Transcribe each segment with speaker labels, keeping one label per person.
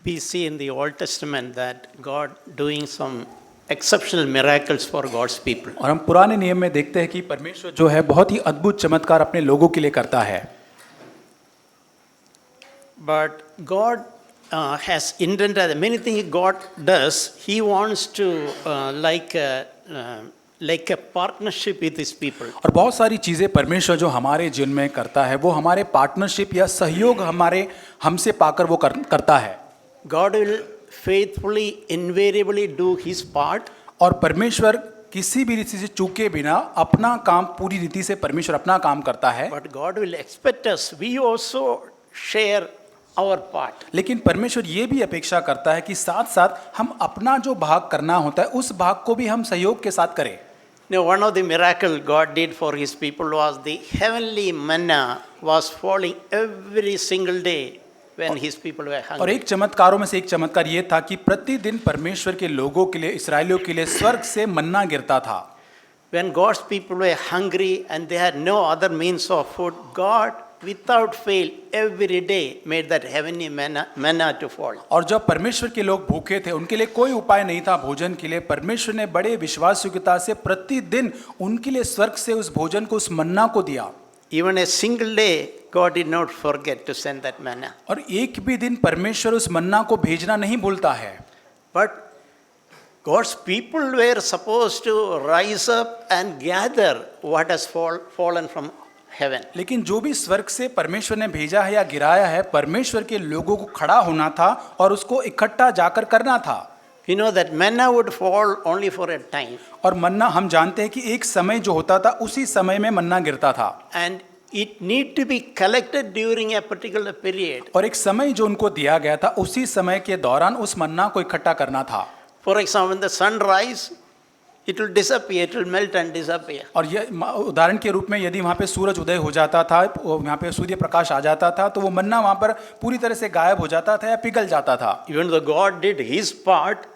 Speaker 1: We see in the Old Testament that God doing some exceptional miracles for God's people.
Speaker 2: और हम पुराने नियम में देखते हैं कि परमेश्वर जो है बहुत ही अद्भुत चमत्कार अपने लोगों के लिए करता है।
Speaker 1: But God has intended many things God does. He wants to like a partnership with His people.
Speaker 2: और बहुत सारी चीजें परमेश्वर जो हमारे जीवन में करता है वो हमारे पार्टनरशिप या सहयोग हमसे पाकर वो करता है।
Speaker 1: God will faithfully, invariably do His part.
Speaker 2: और परमेश्वर किसी भी रीति से चूके बिना अपना काम पूरी रीति से परमेश्वर अपना काम करता है।
Speaker 1: But God will expect us. We also share our part.
Speaker 2: लेकिन परमेश्वर ये भी अपेक्षा करता है कि साथ साथ हम अपना जो भाग करना होता है उस भाग को भी हम सहयोग के साथ करें।
Speaker 1: Now, one of the miracles God did for His people was the heavenly manna was falling every single day when His people were hungry.
Speaker 2: और एक चमत्कारों में से एक चमत्कार ये था कि प्रतिदिन परमेश्वर के लोगों के लिए, इसराइलियों के लिए स्वर्ग से मन्ना गिरता था।
Speaker 1: When God's people were hungry and they had no other means of food, God without fail every day made that heavenly manna to fall.
Speaker 2: और जब परमेश्वर के लोग भूखे थे, उनके लिए कोई उपाय नहीं था भोजन के लिए, परमेश्वर ने बड़े विश्वासयोग्यता से प्रतिदिन उनके लिए स्वर्ग से उस भोजन को, उस मन्ना को दिया।
Speaker 1: Even a single day, God did not forget to send that manna.
Speaker 2: और एक भी दिन परमेश्वर उस मन्ना को भेजना नहीं भूलता है।
Speaker 1: But God's people were supposed to rise up and gather what has fallen from heaven.
Speaker 2: लेकिन जो भी स्वर्ग से परमेश्वर ने भेजा है या गिराया है, परमेश्वर के लोगों को खड़ा होना था और उसको इकट्ठा जाकर करना था।
Speaker 1: You know that manna would fall only for a time.
Speaker 2: और मन्ना हम जानते हैं कि एक समय जो होता था उसी समय में मन्ना गिरता था।
Speaker 1: And it need to be collected during a particular period.
Speaker 2: और एक समय जो उनको दिया गया था उसी समय के दौरान उस मन्ना को इकट्ठा करना था।
Speaker 1: For example, when the sun rise, it will disappear, it will melt and disappear.
Speaker 2: और ये उदाहरण के रूप में यदि वहाँ पे सूरज उदय हो जाता था, यहाँ पे सूर्य प्रकाश आ जाता था, तो वो मन्ना वहाँ पर पूरी तरह से गायब हो जाता था या पिघल जाता था।
Speaker 1: Even though God did His part,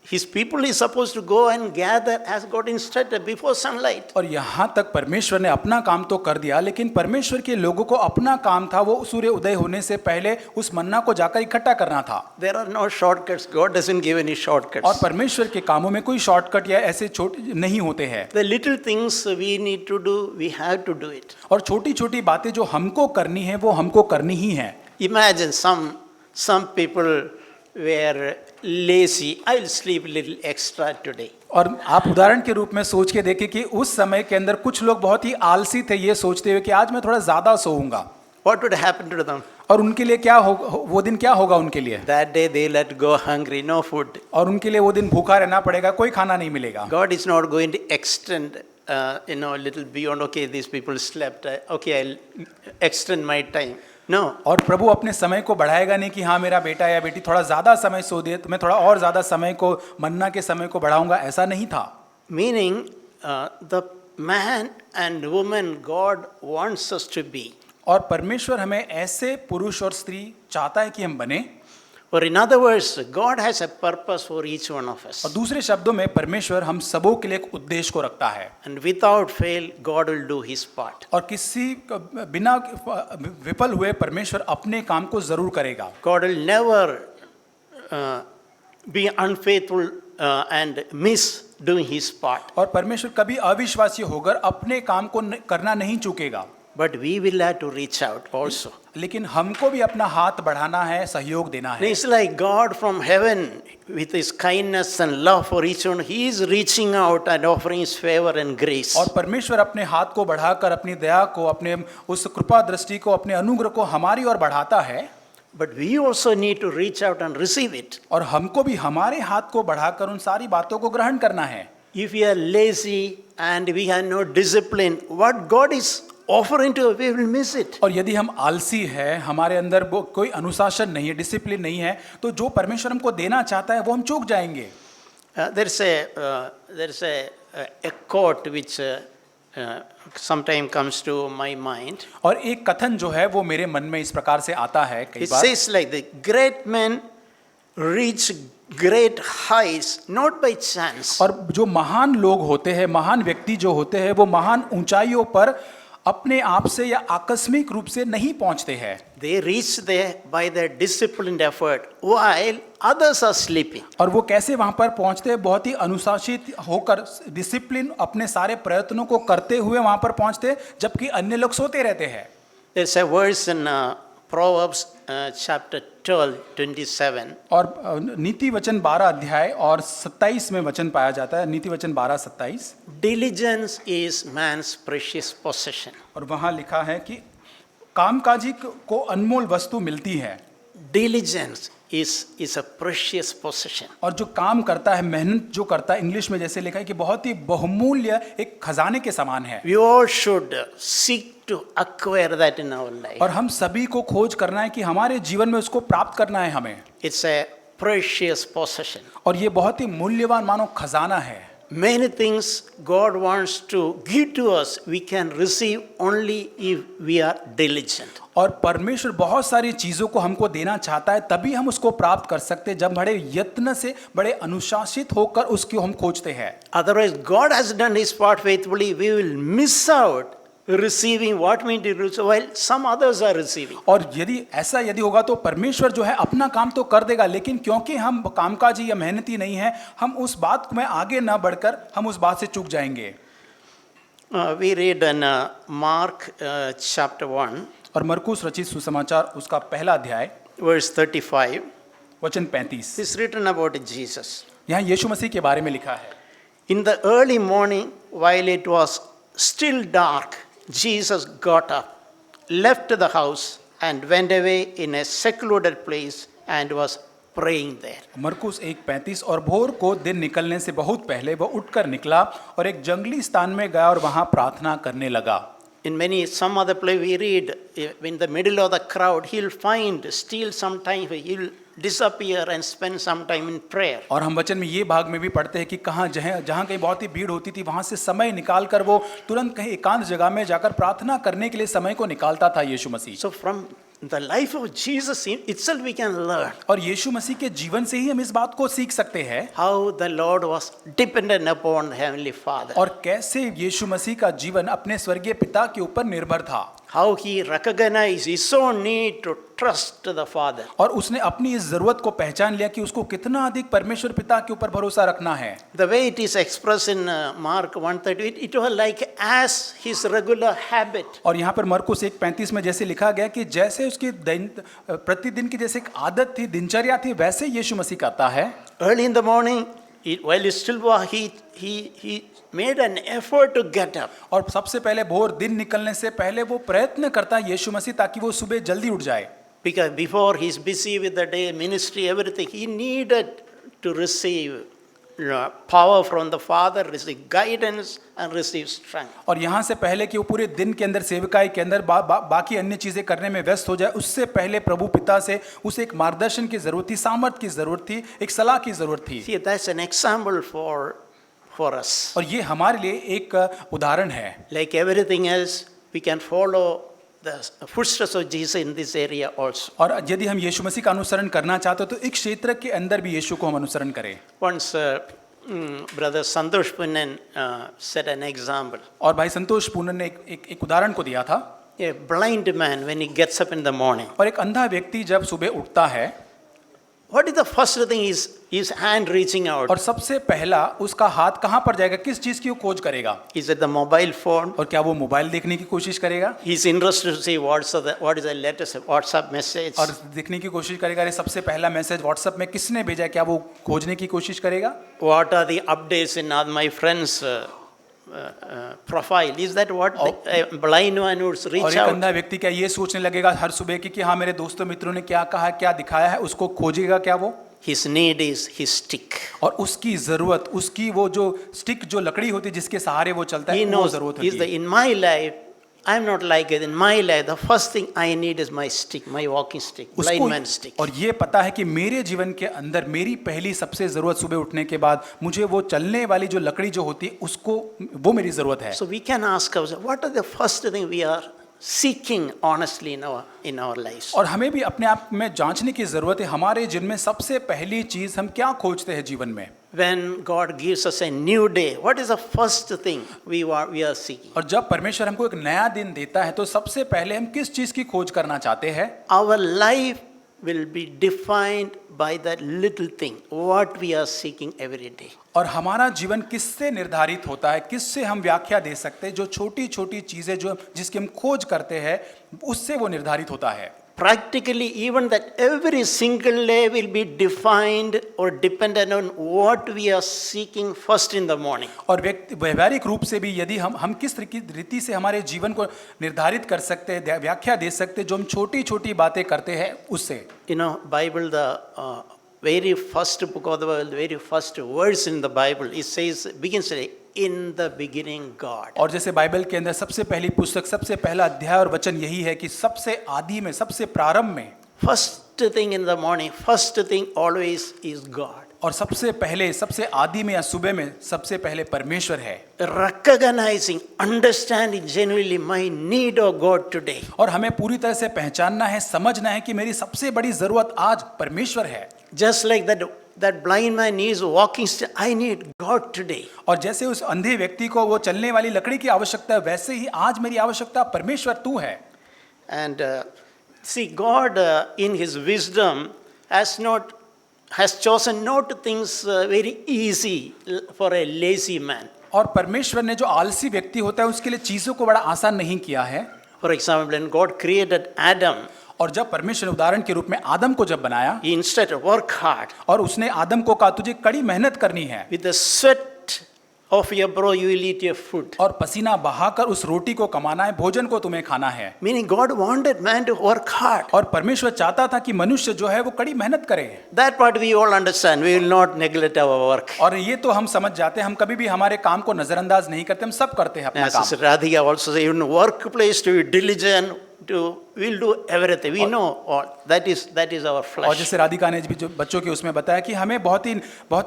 Speaker 1: His people is supposed to go and gather as God instructed before sunlight.
Speaker 2: और यहाँ तक परमेश्वर ने अपना काम तो कर दिया, लेकिन परमेश्वर के लोगों को अपना काम था वो सूर्य उदय होने से पहले उस मन्ना को जाकर इकट्ठा करना था।
Speaker 1: There are no shortcuts. God doesn't give any shortcuts.
Speaker 2: और परमेश्वर के कामों में कोई शॉर्टकट या ऐसे छोटे नहीं होते हैं।
Speaker 1: The little things we need to do, we have to do it.
Speaker 2: और छोटी छोटी बातें जो हमको करनी है वो हमको करनी ही है।
Speaker 1: Imagine some people were lazy. I will sleep a little extra today.
Speaker 2: और आप उदाहरण के रूप में सोच के देखें कि उस समय के अंदर कुछ लोग बहुत ही आलसी थे, ये सोचते हुए कि आज मैं थोड़ा ज्यादा सोऊंगा।
Speaker 1: What would happen to them?
Speaker 2: और उनके लिए क्या होगा, वो दिन क्या होगा उनके लिए?
Speaker 1: That day they let go hungry, no food.
Speaker 2: और उनके लिए वो दिन भूखा रहना पड़ेगा, कोई खाना नहीं मिलेगा।
Speaker 1: God is not going to extend, a little beyond. Okay, these people slept. Okay, I'll extend my time. No.
Speaker 2: और प्रभु अपने समय को बढ़ाएगा नहीं कि हाँ मेरा बेटा या बेटी थोड़ा ज्यादा समय सो दे तो मैं थोड़ा और ज्यादा समय को, मन्ना के समय को बढ़ाऊंगा, ऐसा नहीं था।
Speaker 1: Meaning, the man and woman God wants us to be.
Speaker 2: और परमेश्वर हमें ऐसे पुरुष और स्त्री चाहता है कि हम बने।
Speaker 1: Or in other words, God has a purpose for each one of us.
Speaker 2: और दूसरे शब्दों में परमेश्वर हम सबों के लिए एक उद्देश्य को रखता है।
Speaker 1: And without fail, God will do His part.
Speaker 2: और किसी बिना विफल हुए परमेश्वर अपने काम को जरूर करेगा।
Speaker 1: God will never be unfaithful and miss doing His part.
Speaker 2: और परमेश्वर कभी अविश्वासी होकर अपने काम को करना नहीं चूकेगा।
Speaker 1: But we will have to reach out also.
Speaker 2: लेकिन हमको भी अपना हाथ बढ़ाना है, सहयोग देना है।
Speaker 1: It's like God from heaven with His kindness and love for each one. He is reaching out and offering His favor and grace.
Speaker 2: और परमेश्वर अपने हाथ को बढ़ाकर अपनी दया को, अपने उस कृपा दृष्टि को, अपने अनुग्रह को हमारी ओर बढ़ाता है।
Speaker 1: But we also need to reach out and receive it.
Speaker 2: और हमको भी हमारे हाथ को बढ़ाकर उन सारी बातों को ग्रहण करना है।
Speaker 1: If we are lazy and we have no discipline, what God is offering to us, we will miss it.
Speaker 2: और यदि हम आलसी है, हमारे अंदर वो कोई अनुशासन नहीं है, डिसिप्लिन नहीं है, तो जो परमेश्वर हमको देना चाहता है वो हम चूक जाएंगे।
Speaker 1: There's a quote which sometimes comes to my mind.
Speaker 2: और एक कथन जो है वो मेरे मन में इस प्रकार से आता है कई
Speaker 1: It
Speaker 2: bar.
Speaker 1: says like the great men reach great heights not by chance.
Speaker 2: और जो महान लोग होते हैं, महान व्यक्ति जो होते हैं, वो महान ऊंचाइयों पर अपने आप से या आकस्मिक रूप से नहीं पहुंचते हैं,
Speaker 1: They reach there by their disciplined effort while others are sleeping.
Speaker 2: और वो कैसे वहां पर पहुंचते हैं, बहुत ही अनुशासित होकर डिसिप्लिन अपने सारे प्रयत्नों को करते हुए वहां पर पहुंचते हैं, जबकि अन्य लोग सोते रहते हैं।
Speaker 1: There's a verse in Proverbs chapter 12, 27.
Speaker 2: और नीति वचन 12 अध्याय और 27 में वचन पाया जाता है, नीति वचन 12-27।
Speaker 1: Diligence is man's precious possession.
Speaker 2: और वहां लिखा है कि कामकाजी को अनमोल वस्तु मिलती है,
Speaker 1: Diligence is a precious possession.
Speaker 2: और जो काम करता है, मेहनत जो करता है, इंग्लिश में जैसे लिखा है कि बहुत ही बहुमूल्य एक खजाने के समान है।
Speaker 1: We all should seek to acquire that in our life.
Speaker 2: और हम सभी को खोज करना है कि हमारे जीवन में उसको प्राप्त करना है हमें,
Speaker 1: It's a precious possession.
Speaker 2: और ये बहुत ही मूल्यवान मानो खजाना है।
Speaker 1: Many things God wants to give to us, we can receive only if we are diligent.
Speaker 2: और परमेश्वर बहुत सारी चीजों को हमको देना चाहता है, तभी हम उसको प्राप्त कर सकते हैं जब बड़े यत्न से, बड़े अनुशासित होकर उसको हम खोजते हैं।
Speaker 1: Otherwise, God has done His part faithfully, we will miss out receiving what we need to receive while some others are receiving.
Speaker 2: और यदि होगा तो परमेश्वर जो है अपना काम तो कर देगा, लेकिन क्योंकि हम कामकाजी या मेहनती नहीं है, हम उस बात में आगे ना बढ़कर हम उस बात से चूक जाएंगे।
Speaker 1: We read in Mark chapter 1,
Speaker 2: और मरकुस रचित सुसमाचार उसका पहला अध्याय
Speaker 1: verse 35.
Speaker 2: वचन 35,
Speaker 1: This is written about Jesus.
Speaker 2: यहाँ यीशु मसीह के बारे में लिखा है।
Speaker 1: In the early morning, while it was still dark, Jesus got up, left the house, and went away in a secluded place and was praying there.
Speaker 2: मरकुस 1:35, और भोर को दिन निकलने से बहुत पहले वह उठकर निकला और एक जंगली स्थान में गया और वहां प्रार्थना करने लगा।
Speaker 1: In some other place we read, in the middle of the crowd, he'll steal some time, he'll disappear and spend some time in prayer.
Speaker 2: और हम वचन में ये भाग में भी पढ़ते हैं कि जहाँ कहीं बहुत ही भीड़ होती थी, वहां से समय निकाल कर वो तुरंत कहीं एकांत जगह में जाकर प्रार्थना करने के लिए समय को निकालता था यीशु मसीह।
Speaker 1: So from the life of Jesus itself we can learn
Speaker 2: और यीशु मसीह के जीवन से ही हम इस बात को सीख सकते हैं
Speaker 1: how the Lord was dependent upon the Heavenly Father.
Speaker 2: और कैसे यीशु मसीह का जीवन अपने स्वर्गीय पिता के ऊपर निर्भर था।
Speaker 1: How he recognized his own need to trust the Father.
Speaker 2: और उसने अपनी इस जरूरत को पहचान लिया कि उसको कितना अधिक परमेश्वर पिता के ऊपर भरोसा रखना है।
Speaker 1: The way it is expressed in Mark 1:30, it was like as his regular habit.
Speaker 2: और यहाँ पर मरकुस 1:35 में जैसे लिखा गया कि जैसे उसकी प्रतिदिन की जैसे एक आदत थी, दिनचर्या थी, वैसे यीशु मसीह करता है।
Speaker 1: Early in the morning, while he still was, he made an effort to get up.
Speaker 2: और सबसे पहले भोर दिन निकलने से पहले वो प्रयत्न करता है यीशु मसीह ताकि वो सुबह जल्दी उठ जाए।
Speaker 1: Because before he's busy with the day, ministry, everything, he needed to receive power from the Father, receive guidance and receive strength.
Speaker 2: और यहाँ से पहले कि वो पूरे दिन के अंदर सेवकाई के अंदर बाकी अन्य चीजें करने में व्यस्त हो जाए, उससे पहले प्रभु पिता से उसे एक मार्गदर्शन की जरूरत थी, सामर्थ की जरूरत थी, एक सलाह की जरूरत थी।
Speaker 1: See, that's an example for us.
Speaker 2: और ये हमारे लिए एक उदाहरण है।
Speaker 1: Like everything else, we can follow the footsteps of Jesus in this area also.
Speaker 2: और यदि हम यीशु मसीह का अनुसरण करना चाहते हो तो एक क्षेत्र के अंदर भी यीशु को हम अनुसरण करें।
Speaker 1: Once brother Santosh Punnan set an example.
Speaker 2: और भाई संतोष पूनन ने एक उदाहरण को दिया था।
Speaker 1: A blind man, when he gets up in the morning,
Speaker 2: और एक अंधा व्यक्ति जब सुबह उठता है,
Speaker 1: what is the first thing his hand reaching out?
Speaker 2: और सबसे पहला उसका हाथ कहाँ पर जाएगा, किस चीज की वो खोज करेगा?
Speaker 1: Is it the mobile phone?
Speaker 2: और क्या वो मोबाइल देखने की कोशिश करेगा?
Speaker 1: He's interested to see what is the latest WhatsApp message.
Speaker 2: और देखने की कोशिश करेगा, अरे सबसे पहला मैसेज व्हाट्सएप में किसने भेजा है, क्या वो खोजने की कोशिश करेगा?
Speaker 1: What are the updates in all my friends' profile? Is that what the blind one would
Speaker 2: और
Speaker 1: reach
Speaker 2: एक
Speaker 1: out?
Speaker 2: अंधा व्यक्ति क्या ये सोचने लगेगा हर सुबह कि हाँ मेरे दोस्तों मित्रों ने क्या कहा, क्या दिखाया है, उसको खोजेगा क्या वो?
Speaker 1: His need is his stick.
Speaker 2: और उसकी जरूरत, उसकी वो जो स्टिक, जो लकड़ी होती है जिसके सहारे वो चलता
Speaker 1: He
Speaker 2: है, वो
Speaker 1: knows
Speaker 2: जरूरत
Speaker 1: is
Speaker 2: होती है।
Speaker 1: in my life, I'm not like it. In my life, the first thing I need is my stick, my walking stick, blind man stick.
Speaker 2: और ये पता है कि मेरे जीवन के अंदर मेरी पहली सबसे जरूरत सुबह उठने के बाद मुझे वो चलने वाली जो लकड़ी जो होती है उसको, वो मेरी जरूरत है।
Speaker 1: So we can ask ourselves, what are the first thing we are seeking honestly in our lives.
Speaker 2: और हमें भी अपने आप में जांचने की जरूरत है, हमारे जिनमें सबसे पहली चीज हम क्या खोजते हैं जीवन में।
Speaker 1: When God gives us a new day, what is the first thing we are seeking?
Speaker 2: और जब परमेश्वर हमको एक नया दिन देता है तो सबसे पहले हम किस चीज की खोज करना चाहते हैं?
Speaker 1: Our life will be defined by that little thing, what we are seeking every day.
Speaker 2: और हमारा जीवन किससे निर्धारित होता है, किससे हम व्याख्या दे सकते हैं? जो छोटी छोटी चीजें जो जिसकी हम खोज करते हैं उससे वो निर्धारित होता है।
Speaker 1: Practically, even that every single day will be defined or dependent on what we are seeking first in the morning.
Speaker 2: और व्यवहारिक रूप से भी यदि हम किस रीति से हमारे जीवन को निर्धारित कर सकते हैं, व्याख्या दे सकते हैं जो हम छोटी छोटी बातें करते हैं उससे।
Speaker 1: You know, Bible, the very first book of the Bible, the very first verse in the Bible, it says, begins today, in the beginning God.
Speaker 2: और जैसे बाइबल के अंदर सबसे पहली पुस्तक, सबसे पहला अध्याय और वचन यही है कि सबसे आदि में, सबसे प्रारंभ में,
Speaker 1: First thing in the morning, first thing always is God.
Speaker 2: और सबसे पहले, सबसे आदि में या सुबह में सबसे पहले परमेश्वर है।
Speaker 1: Recognizing, understanding genuinely my need of God today.
Speaker 2: और हमें पूरी तरह से पहचानना है, समझना है कि मेरी सबसे बड़ी जरूरत आज परमेश्वर है।
Speaker 1: Just like that blind man is walking, I need God today.
Speaker 2: और जैसे उस अंधे व्यक्ति को वो चलने वाली लकड़ी की आवश्यकता है, वैसे ही आज मेरी आवश्यकता परमेश्वर तू है।
Speaker 1: And see, God in His wisdom has chosen not things very easy for a lazy man.
Speaker 2: और परमेश्वर ने जो आलसी व्यक्ति होता है उसके लिए चीजों को बड़ा आसान नहीं किया है।
Speaker 1: For example, when God created Adam,
Speaker 2: और जब परमेश्वर ने उदाहरण के रूप में आदम को जब बनाया,
Speaker 1: He instead work hard.
Speaker 2: और उसने आदम को कहा तुझे कड़ी मेहनत करनी है,
Speaker 1: With the sweat of your brow you will eat your food.
Speaker 2: और पसीना बहाकर उस रोटी को कमाना है, भोजन को तुम्हें खाना है।
Speaker 1: Meaning God wanted man to work hard.
Speaker 2: और परमेश्वर चाहता था कि मनुष्य जो है वो कड़ी मेहनत करे।
Speaker 1: That part we all understand. We will not neglect our work.
Speaker 2: और ये तो हम समझ जाते हैं, हम कभी भी हमारे काम को नजरअंदाज नहीं करते, हम सब करते हैं अपना
Speaker 1: As
Speaker 2: काम।
Speaker 1: Sister Radhika also said, even workplace to be diligent, we'll do everything. We know all. That is our
Speaker 2: और
Speaker 1: flesh.
Speaker 2: जैसे राधिका ने भी जो बच्चों के उसमें बताया कि हमें बहुत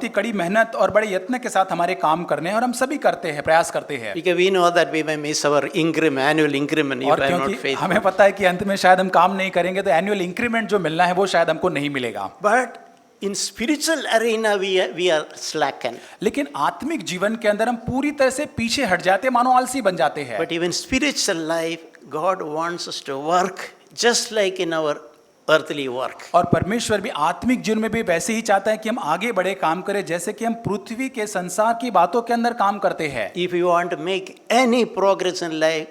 Speaker 2: ही कड़ी मेहनत और बड़े यत्न के साथ हमारे काम करने हैं, और हम सभी करते हैं, प्रयास करते हैं।
Speaker 1: Because we know that we may miss our annual increment if
Speaker 2: और
Speaker 1: I am not
Speaker 2: क्योंकि
Speaker 1: faithful.
Speaker 2: हमें पता है कि अंत में शायद हम काम नहीं करेंगे तो एनुअल इंक्रीमेंट जो मिलना है वो शायद हमको नहीं मिलेगा।
Speaker 1: But in spiritual arena we are slackened.
Speaker 2: लेकिन आत्मिक जीवन के अंदर हम पूरी तरह से पीछे हट जाते हैं, मानो आलसी बन जाते हैं।
Speaker 1: But even spiritual life, God wants us to work just like in our earthly work.
Speaker 2: और परमेश्वर भी आत्मिक जीवन में भी वैसे ही चाहता है कि हम आगे बढ़े, काम करें, जैसे कि हम पृथ्वी के संसार की बातों के अंदर काम करते हैं।
Speaker 1: If you want to make any progress in life,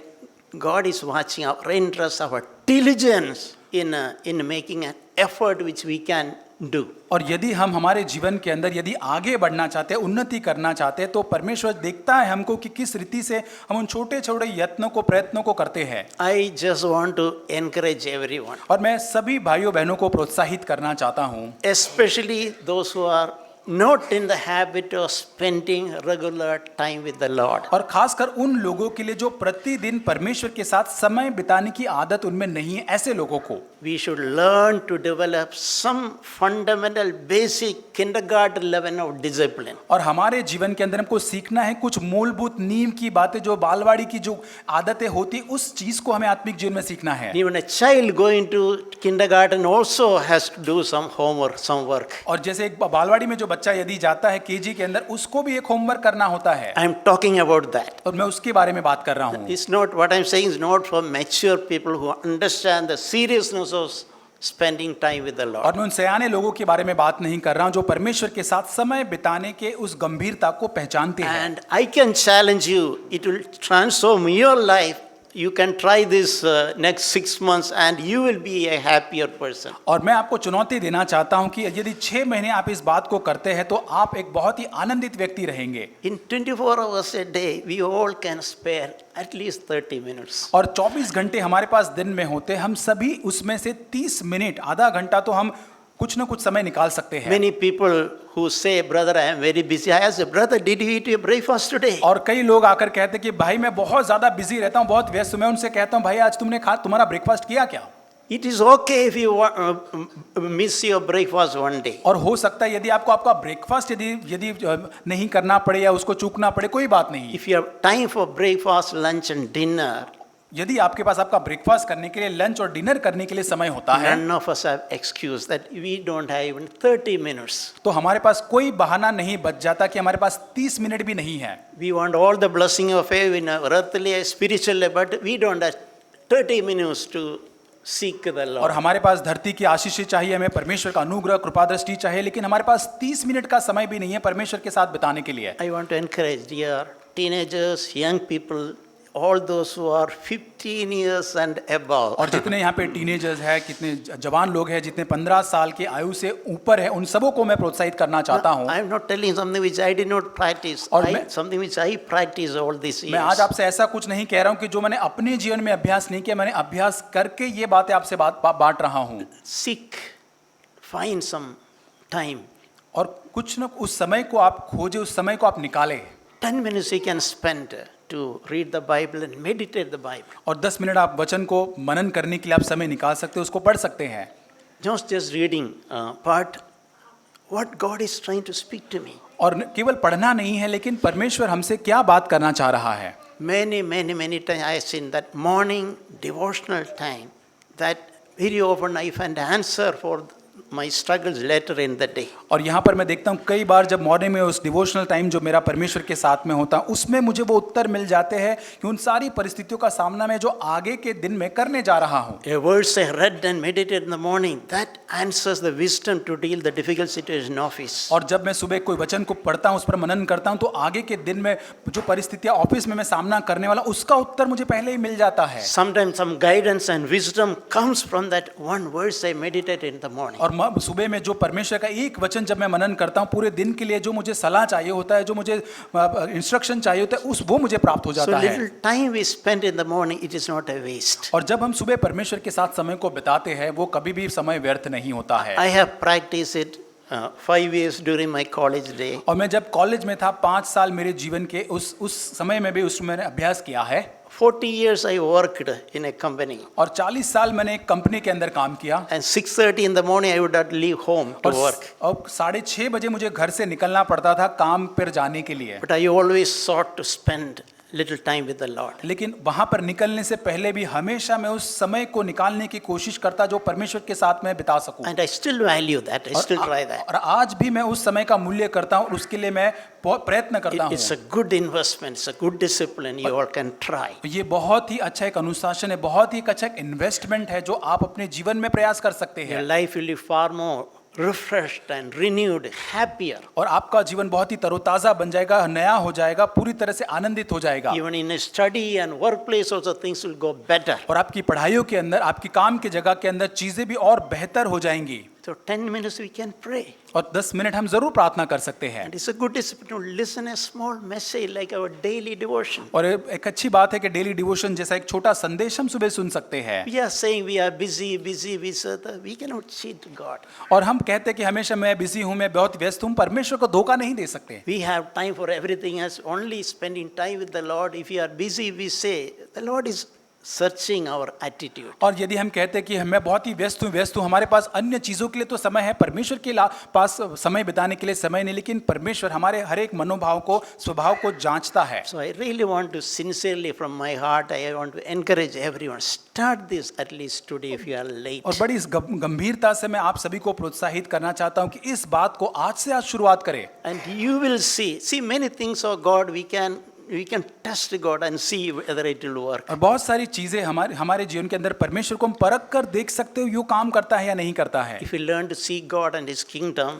Speaker 1: God is watching our interest, our diligence in making an effort which we can do.
Speaker 2: और यदि हम हमारे जीवन के अंदर यदि आगे बढ़ना चाहते हैं, उन्नति करना चाहते हैं, तो परमेश्वर देखता है हमको कि किस रीति से हम उन छोटे छोटे यत्नों को, प्रयत्नों को करते हैं।
Speaker 1: I just want to encourage everyone,
Speaker 2: और मैं सभी भाइयों बहनों को प्रोत्साहित करना चाहता हूँ,
Speaker 1: especially those who are not in the habit of spending regular time with the Lord.
Speaker 2: और खासकर उन लोगों के लिए जो प्रतिदिन परमेश्वर के साथ समय बिताने की आदत उनमें नहीं है, ऐसे लोगों को
Speaker 1: We should learn to develop some fundamental basic kindergarten level of discipline.
Speaker 2: और हमारे जीवन के अंदर हमको सीखना है कुछ मूलभूत नीम की बातें, जो बालवाड़ी की जो आदतें होती, उस चीज को हमें आत्मिक जीवन में सीखना है।
Speaker 1: Even a child going to kindergarten also has to do some homework, some work.
Speaker 2: और जैसे एक बालवाड़ी में जो बच्चा यदि जाता है केजी के अंदर, उसको भी एक होमवर्क करना होता है,
Speaker 1: I am talking about that.
Speaker 2: और मैं उसके बारे में बात कर रहा हूँ।
Speaker 1: It's not, what I'm saying is not for mature people who understand the seriousness of spending time with the Lord.
Speaker 2: और मैं उन सयाने लोगों के बारे में बात नहीं कर रहा हूँ जो परमेश्वर के साथ समय बिताने के उस गंभीरता को पहचानते हैं।
Speaker 1: And I can challenge you, it will transform your life. You can try this next 6 months and you will be a happier person.
Speaker 2: और मैं आपको चुनौती देना चाहता हूं कि यदि 6 महीने आप इस बात को करते हैं तो आप एक बहुत ही आनंदित व्यक्ति रहेंगे।
Speaker 1: In 24 hours a day, we all can spare at least 30 minutes.
Speaker 2: और 24 घंटे हमारे पास दिन में होते, हम सभी उसमें से 30 मिनट, आधा घंटा तो हम कुछ न कुछ समय निकाल सकते हैं।
Speaker 1: Many people who say, brother, I am very busy. I ask, brother, did you eat your breakfast today?
Speaker 2: और कई लोग आकर कहते हैं कि भाई मैं बहुत ज्यादा बिजी रहता हूँ, बहुत व्यस्त हूँ। मैं उनसे कहता हूँ भाई आज तुमने तुम्हारा ब्रेकफास्ट किया क्या?
Speaker 1: It is okay if you miss your breakfast one day.
Speaker 2: और हो सकता है यदि आपको आपका ब्रेकफास्ट यदि नहीं करना पड़े या उसको चूकना पड़े, कोई बात नहीं।
Speaker 1: If you have time for breakfast, lunch and dinner,
Speaker 2: यदि आपके पास आपका ब्रेकफास्ट करने के लिए, लंच और डिनर करने के लिए समय होता है,
Speaker 1: None of us have excuse that we don't have even 30 minutes.
Speaker 2: तो हमारे पास कोई बहाना नहीं बच जाता कि हमारे पास 30 मिनट भी नहीं है।
Speaker 1: We want all the blessing of heaven, earthly, spiritually, but we don't have 30 minutes to seek the
Speaker 2: और
Speaker 1: Lord.
Speaker 2: हमारे पास धरती की आशीष चाहिए, हमें परमेश्वर का अनुग्रह, कृपा दृष्टि चाहिए, लेकिन हमारे पास 30 मिनट का समय भी नहीं है परमेश्वर के साथ बिताने के लिए।
Speaker 1: I want to encourage dear teenagers, young people, all those who are 15 years and above.
Speaker 2: और जितने यहाँ पे टीनेजर्स हैं, कितने जवान लोग हैं, जितने 15 साल की आयु से ऊपर है, उन सबों को मैं प्रोत्साहित करना चाहता हूँ।
Speaker 1: I am not telling something which I did not practice.
Speaker 2: और मैं-
Speaker 1: Something which I practice all these
Speaker 2: मैं आज
Speaker 1: years.
Speaker 2: आपसे ऐसा कुछ नहीं कह रहा हूँ कि जो मैंने अपने जीवन में अभ्यास नहीं किया, मैंने अभ्यास करके ये बातें आपसे बांट रहा हूँ।
Speaker 1: Seek, find some time.
Speaker 2: और कुछ न उस समय को आप खोजे, उस समय को आप निकालें।
Speaker 1: 10 minutes you can spend to read the Bible and meditate the Bible.
Speaker 2: और 10 मिनट आप वचन को मनन करने के लिए आप समय निकाल सकते हो, उसको पढ़ सकते हैं।
Speaker 1: Just reading, but what God is trying to speak to me.
Speaker 2: और केवल पढ़ना नहीं है, लेकिन परमेश्वर हमसे क्या बात करना चाह रहा है।
Speaker 1: Many times I have seen that morning devotional time, that very often I find answer for my struggles later in the day.
Speaker 2: और यहाँ पर मैं देखता हूँ कई बार जब मॉर्निंग में उस डिवोशनल टाइम जो मेरा परमेश्वर के साथ में होता है, उसमें मुझे वो उत्तर मिल जाते हैं कि उन सारी परिस्थितियों का सामना मैं जो आगे के दिन में करने जा रहा हूँ।
Speaker 1: A verse I read and meditated in the morning, that answers the wisdom to deal the difficult situation in office.
Speaker 2: और जब मैं सुबह कोई वचन को पढ़ता हूँ, उस पर मनन करता हूँ, तो आगे के दिन में जो परिस्थितियाँ ऑफिस में मैं सामना करने वाला, उसका उत्तर मुझे पहले ही मिल जाता है।
Speaker 1: Sometimes some guidance and wisdom comes from that one verse I meditated in the morning.
Speaker 2: और सुबह में जो परमेश्वर का एक वचन जब मैं मनन करता हूँ, पूरे दिन के लिए जो मुझे सलाह चाहिए होता है, जो मुझे इंस्ट्रक्शन चाहिए होता है, वो मुझे प्राप्त हो
Speaker 1: So
Speaker 2: जाता है।
Speaker 1: little time we spend in the morning, it is not a waste.
Speaker 2: और जब हम सुबह परमेश्वर के साथ समय को बिताते हैं, वो कभी भी समय व्यर्थ नहीं होता है।
Speaker 1: I have practiced it 5 years during my college day.
Speaker 2: और मैं जब कॉलेज में था, 5 साल मेरे जीवन के उस समय में भी उसमें मैंने अभ्यास किया है।
Speaker 1: 40 years I worked in a company.
Speaker 2: और 40 साल मैंने एक कंपनी के अंदर काम किया।
Speaker 1: And 6:30 in the morning I would have to leave home to work.
Speaker 2: और 6:30 बजे मुझे घर से निकलना पड़ता था काम पर जाने के लिए।
Speaker 1: But I always sought to spend little time with the Lord.
Speaker 2: लेकिन वहां पर निकलने से पहले भी हमेशा मैं उस समय को निकालने की कोशिश करता जो परमेश्वर के साथ मैं बिता सकूं।
Speaker 1: And I still value that. I still try that.
Speaker 2: और आज भी मैं उस समय का मूल्य करता हूं और उसके लिए मैं बहुत प्रयत्न करता हूं।
Speaker 1: It's a good investment. It's a good discipline. You all can try.
Speaker 2: ये बहुत ही अच्छा एक अनुशासन है, बहुत ही अच्छा एक इन्वेस्टमेंट है जो आप अपने जीवन में प्रयास कर सकते
Speaker 1: Your
Speaker 2: हैं।
Speaker 1: life will be far more refreshed and renewed, happier.
Speaker 2: और आपका जीवन बहुत ही तरोताजा बन जाएगा, नया हो जाएगा, पूरी तरह से आनंदित हो जाएगा।
Speaker 1: Even in a study and workplace also things will go better.
Speaker 2: और आपकी पढ़ाइयों के अंदर, आपकी काम की जगह के अंदर चीजें भी और बेहतर हो जाएंगी।
Speaker 1: So 10 minutes we can pray.
Speaker 2: और 10 मिनट हम जरूर प्रार्थना कर सकते हैं।
Speaker 1: And it's a good discipline to listen a small message like our daily devotion.
Speaker 2: और एक अच्छी बात है कि डेली डिवोशन जैसा एक छोटा संदेश हम सुबह सुन सकते हैं।
Speaker 1: We are saying we are busy, we cannot cheat God.
Speaker 2: और हम कहते हैं कि हमेशा मैं बिजी हूँ, मैं बहुत व्यस्त हूँ, परमेश्वर को धोखा नहीं दे सकते।
Speaker 1: We have time for everything else, only spending time with the Lord. If we are busy, we say, the Lord is searching our attitude.
Speaker 2: और यदि हम कहते हैं कि मैं बहुत ही व्यस्त हूँ, हमारे पास अन्य चीज़ों के लिए तो समय है, परमेश्वर के पास समय बिताने के लिए समय नहीं, लेकिन परमेश्वर हमारे हर एक मनोभाव को, स्वभाव को जांचता है।
Speaker 1: So I really want to sincerely from my heart, I want to encourage everyone, start this at least today if you are late.
Speaker 2: और बड़ी गंभीरता से मैं आप सभी को प्रोत्साहित करना चाहता हूँ कि इस बात को आज से आज शुरुआत करें।
Speaker 1: And you will see many things of God, we can test God and see whether it will work.
Speaker 2: और बहुत सारी चीजें हमारे जीवन के अंदर परमेश्वर को हम परख कर देख सकते हो यो काम करता है या नहीं करता है।
Speaker 1: If we learn to seek God and His kingdom,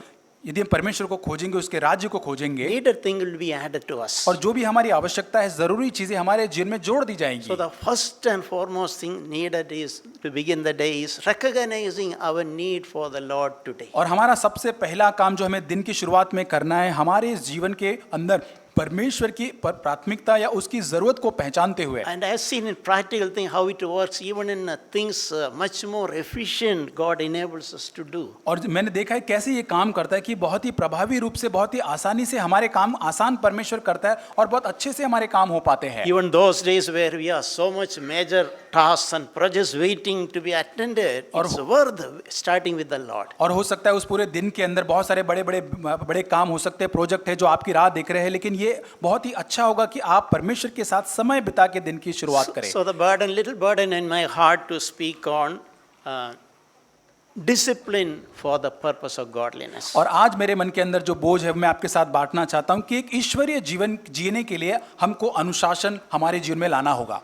Speaker 2: यदि हम परमेश्वर को खोजेंगे, उसके राज्य को खोजेंगे,
Speaker 1: greater thing will be added to us.
Speaker 2: और जो भी हमारी आवश्यकता है, जरूरी चीजें हमारे जीवन में जोड़ दी जाएंगी।
Speaker 1: So the first and foremost thing needed is to begin the day is recognizing our need for the Lord today.
Speaker 2: और हमारा सबसे पहला काम जो हमें दिन की शुरुआत में करना है, हमारे इस जीवन के अंदर परमेश्वर की प्राथमिकता या उसकी जरूरत को पहचानते हुए।
Speaker 1: And I have seen in practical thing how it works, even in things much more efficient, God enables us to do.
Speaker 2: और मैंने देखा है कैसे ये काम करता है कि बहुत ही प्रभावी रूप से, बहुत ही आसानी से हमारे काम आसान परमेश्वर करता है और बहुत अच्छे से हमारे काम हो पाते हैं।
Speaker 1: Even those days where we are so much major tasks and projects waiting to be attended, it's worth starting with the Lord.
Speaker 2: और हो सकता है उस पूरे दिन के अंदर बहुत सारे बड़े काम हो सकते हैं, प्रोजेक्ट है जो आपकी राह देख रहे हैं, लेकिन ये बहुत ही अच्छा होगा कि आप परमेश्वर के साथ समय बिता के दिन की शुरुआत करें।
Speaker 1: So the burden, little burden in my heart to speak on discipline for the purpose of godliness.
Speaker 2: और आज मेरे मन के अंदर जो बोझ है मैं आपके साथ बांटना चाहता हूं कि एक ईश्वरीय जीवन जीने के लिए हमको अनुशासन हमारे जीवन में लाना होगा।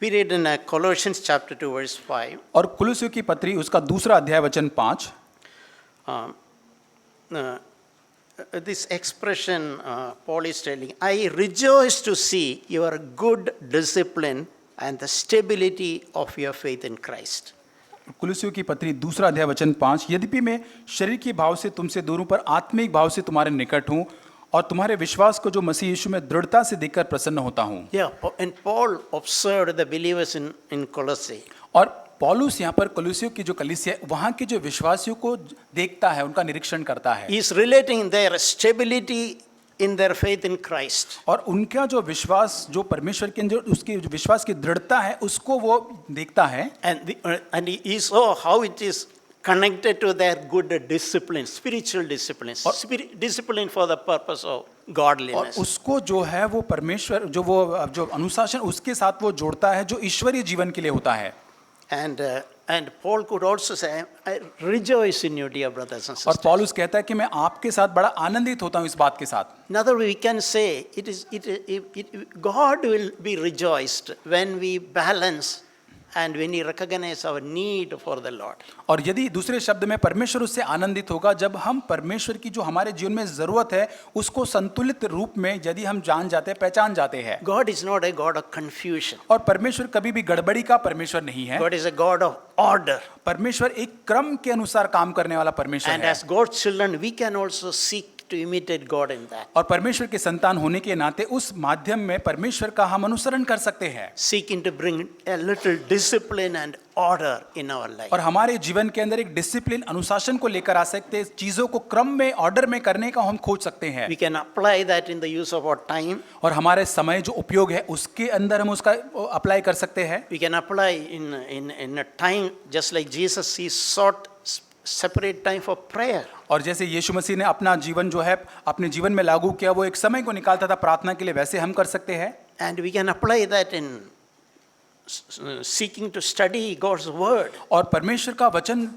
Speaker 1: We read in Colossians chapter 2 verse 5.
Speaker 2: और कुलुस्सियों की पत्री उसका दूसरा अध्याय वचन 5,
Speaker 1: This expression Paul is telling, I rejoice to see your good discipline and the stability of your faith in Christ.
Speaker 2: कुलुस्सियों की पत्री दूसरा अध्याय वचन 5, यद्यपि मैं शरीर के भाव से तुमसे दूर हूं पर आत्मिक भाव से तुम्हारे निकट हूं और तुम्हारे विश्वास को जो मसीह यीशु में दृढ़ता से देखकर प्रसन्न होता हूं।
Speaker 1: Yeah, and Paul observed the believers in Colossae.
Speaker 2: और पौलुस यहाँ पर कुलुस्सियों की जो कलीसिया है वहाँ के जो विश्वासियों को देखता है, उनका निरीक्षण करता है।
Speaker 1: He is relating their stability in their faith in Christ.
Speaker 2: और उनका जो विश्वास जो परमेश्वर के जो उसके जो विश्वास की दृढ़ता है उसको वो देखता है।
Speaker 1: And he saw how it is connected to their good discipline, spiritual disciplines, discipline for the purpose of
Speaker 2: और
Speaker 1: godliness.
Speaker 2: उसको जो है वो परमेश्वर जो अनुशासन उसके साथ वो जोड़ता है जो ईश्वरीय जीवन के लिए होता है।
Speaker 1: And Paul could also say, I rejoice in you, dear brothers and
Speaker 2: और
Speaker 1: sisters.
Speaker 2: पौलुस कहता है कि मैं आपके साथ बड़ा आनंदित होता हूँ इस बात के साथ।
Speaker 1: In other words, we can say God will be rejoiced when we balance and when we recognize our need for the Lord.
Speaker 2: और यदि दूसरे शब्द में परमेश्वर उससे आनंदित होगा जब हम परमेश्वर की जो हमारे जीवन में जरूरत है उसको संतुलित रूप में यदि हम जान जाते हैं, पहचान जाते हैं।
Speaker 1: God is not a God of confusion.
Speaker 2: और परमेश्वर कभी भी गड़बड़ी का परमेश्वर नहीं है।
Speaker 1: God is a God of order.
Speaker 2: परमेश्वर एक क्रम के अनुसार काम करने वाला परमेश्वर
Speaker 1: And
Speaker 2: है।
Speaker 1: as God's children, we can also seek to imitate God in that.
Speaker 2: और परमेश्वर के संतान होने के नाते उस माध्यम में परमेश्वर का हम अनुसरण कर सकते हैं।
Speaker 1: Seeking to bring a little discipline and order in our life.
Speaker 2: और हमारे जीवन के अंदर एक डिसिप्लिन अनुशासन को लेकर आ सकते हैं, चीजों को क्रम में ऑर्डर में करने का हम खोज सकते हैं।
Speaker 1: We can apply that in the use of our time.
Speaker 2: और हमारे समय जो उपयोग है उसके अंदर हम उसका अप्लाई कर सकते हैं।
Speaker 1: We can apply in a time just like Jesus, he sought separate time for prayer.
Speaker 2: और जैसे यीशु मसीह ने अपना जीवन जो है अपने जीवन में लागू किया, वो एक समय को निकालता था प्रार्थना के लिए, वैसे हम कर सकते हैं।
Speaker 1: And we can apply that in seeking to study God's word.
Speaker 2: और परमेश्वर का वचन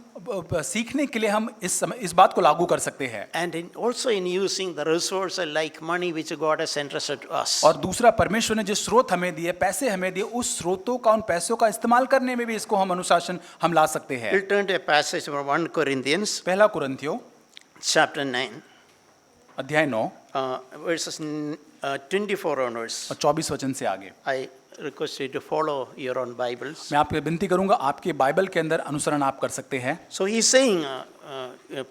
Speaker 2: सीखने के लिए हम इस बात को लागू कर सकते हैं।
Speaker 1: And also in using the resources like money which God has entrusted to us.
Speaker 2: और दूसरा परमेश्वर ने जो स्रोत हमें दिए, पैसे हमें दिए, उस स्रोतों का उन पैसों का इस्तेमाल करने में भी इसको हम अनुशासन हम ला सकते हैं।
Speaker 1: We'll turn to a passage from 1 Corinthians
Speaker 2: पहला कुरिन्थियों
Speaker 1: chapter 9,
Speaker 2: अध्याय 9
Speaker 1: verses 24 onwards.
Speaker 2: और 24 वचन से आगे।
Speaker 1: I request you to follow your own Bibles.
Speaker 2: मैं आपको विनती करूंगा आपके बाइबल के अंदर अनुसरण आप कर सकते हैं।
Speaker 1: So he's saying,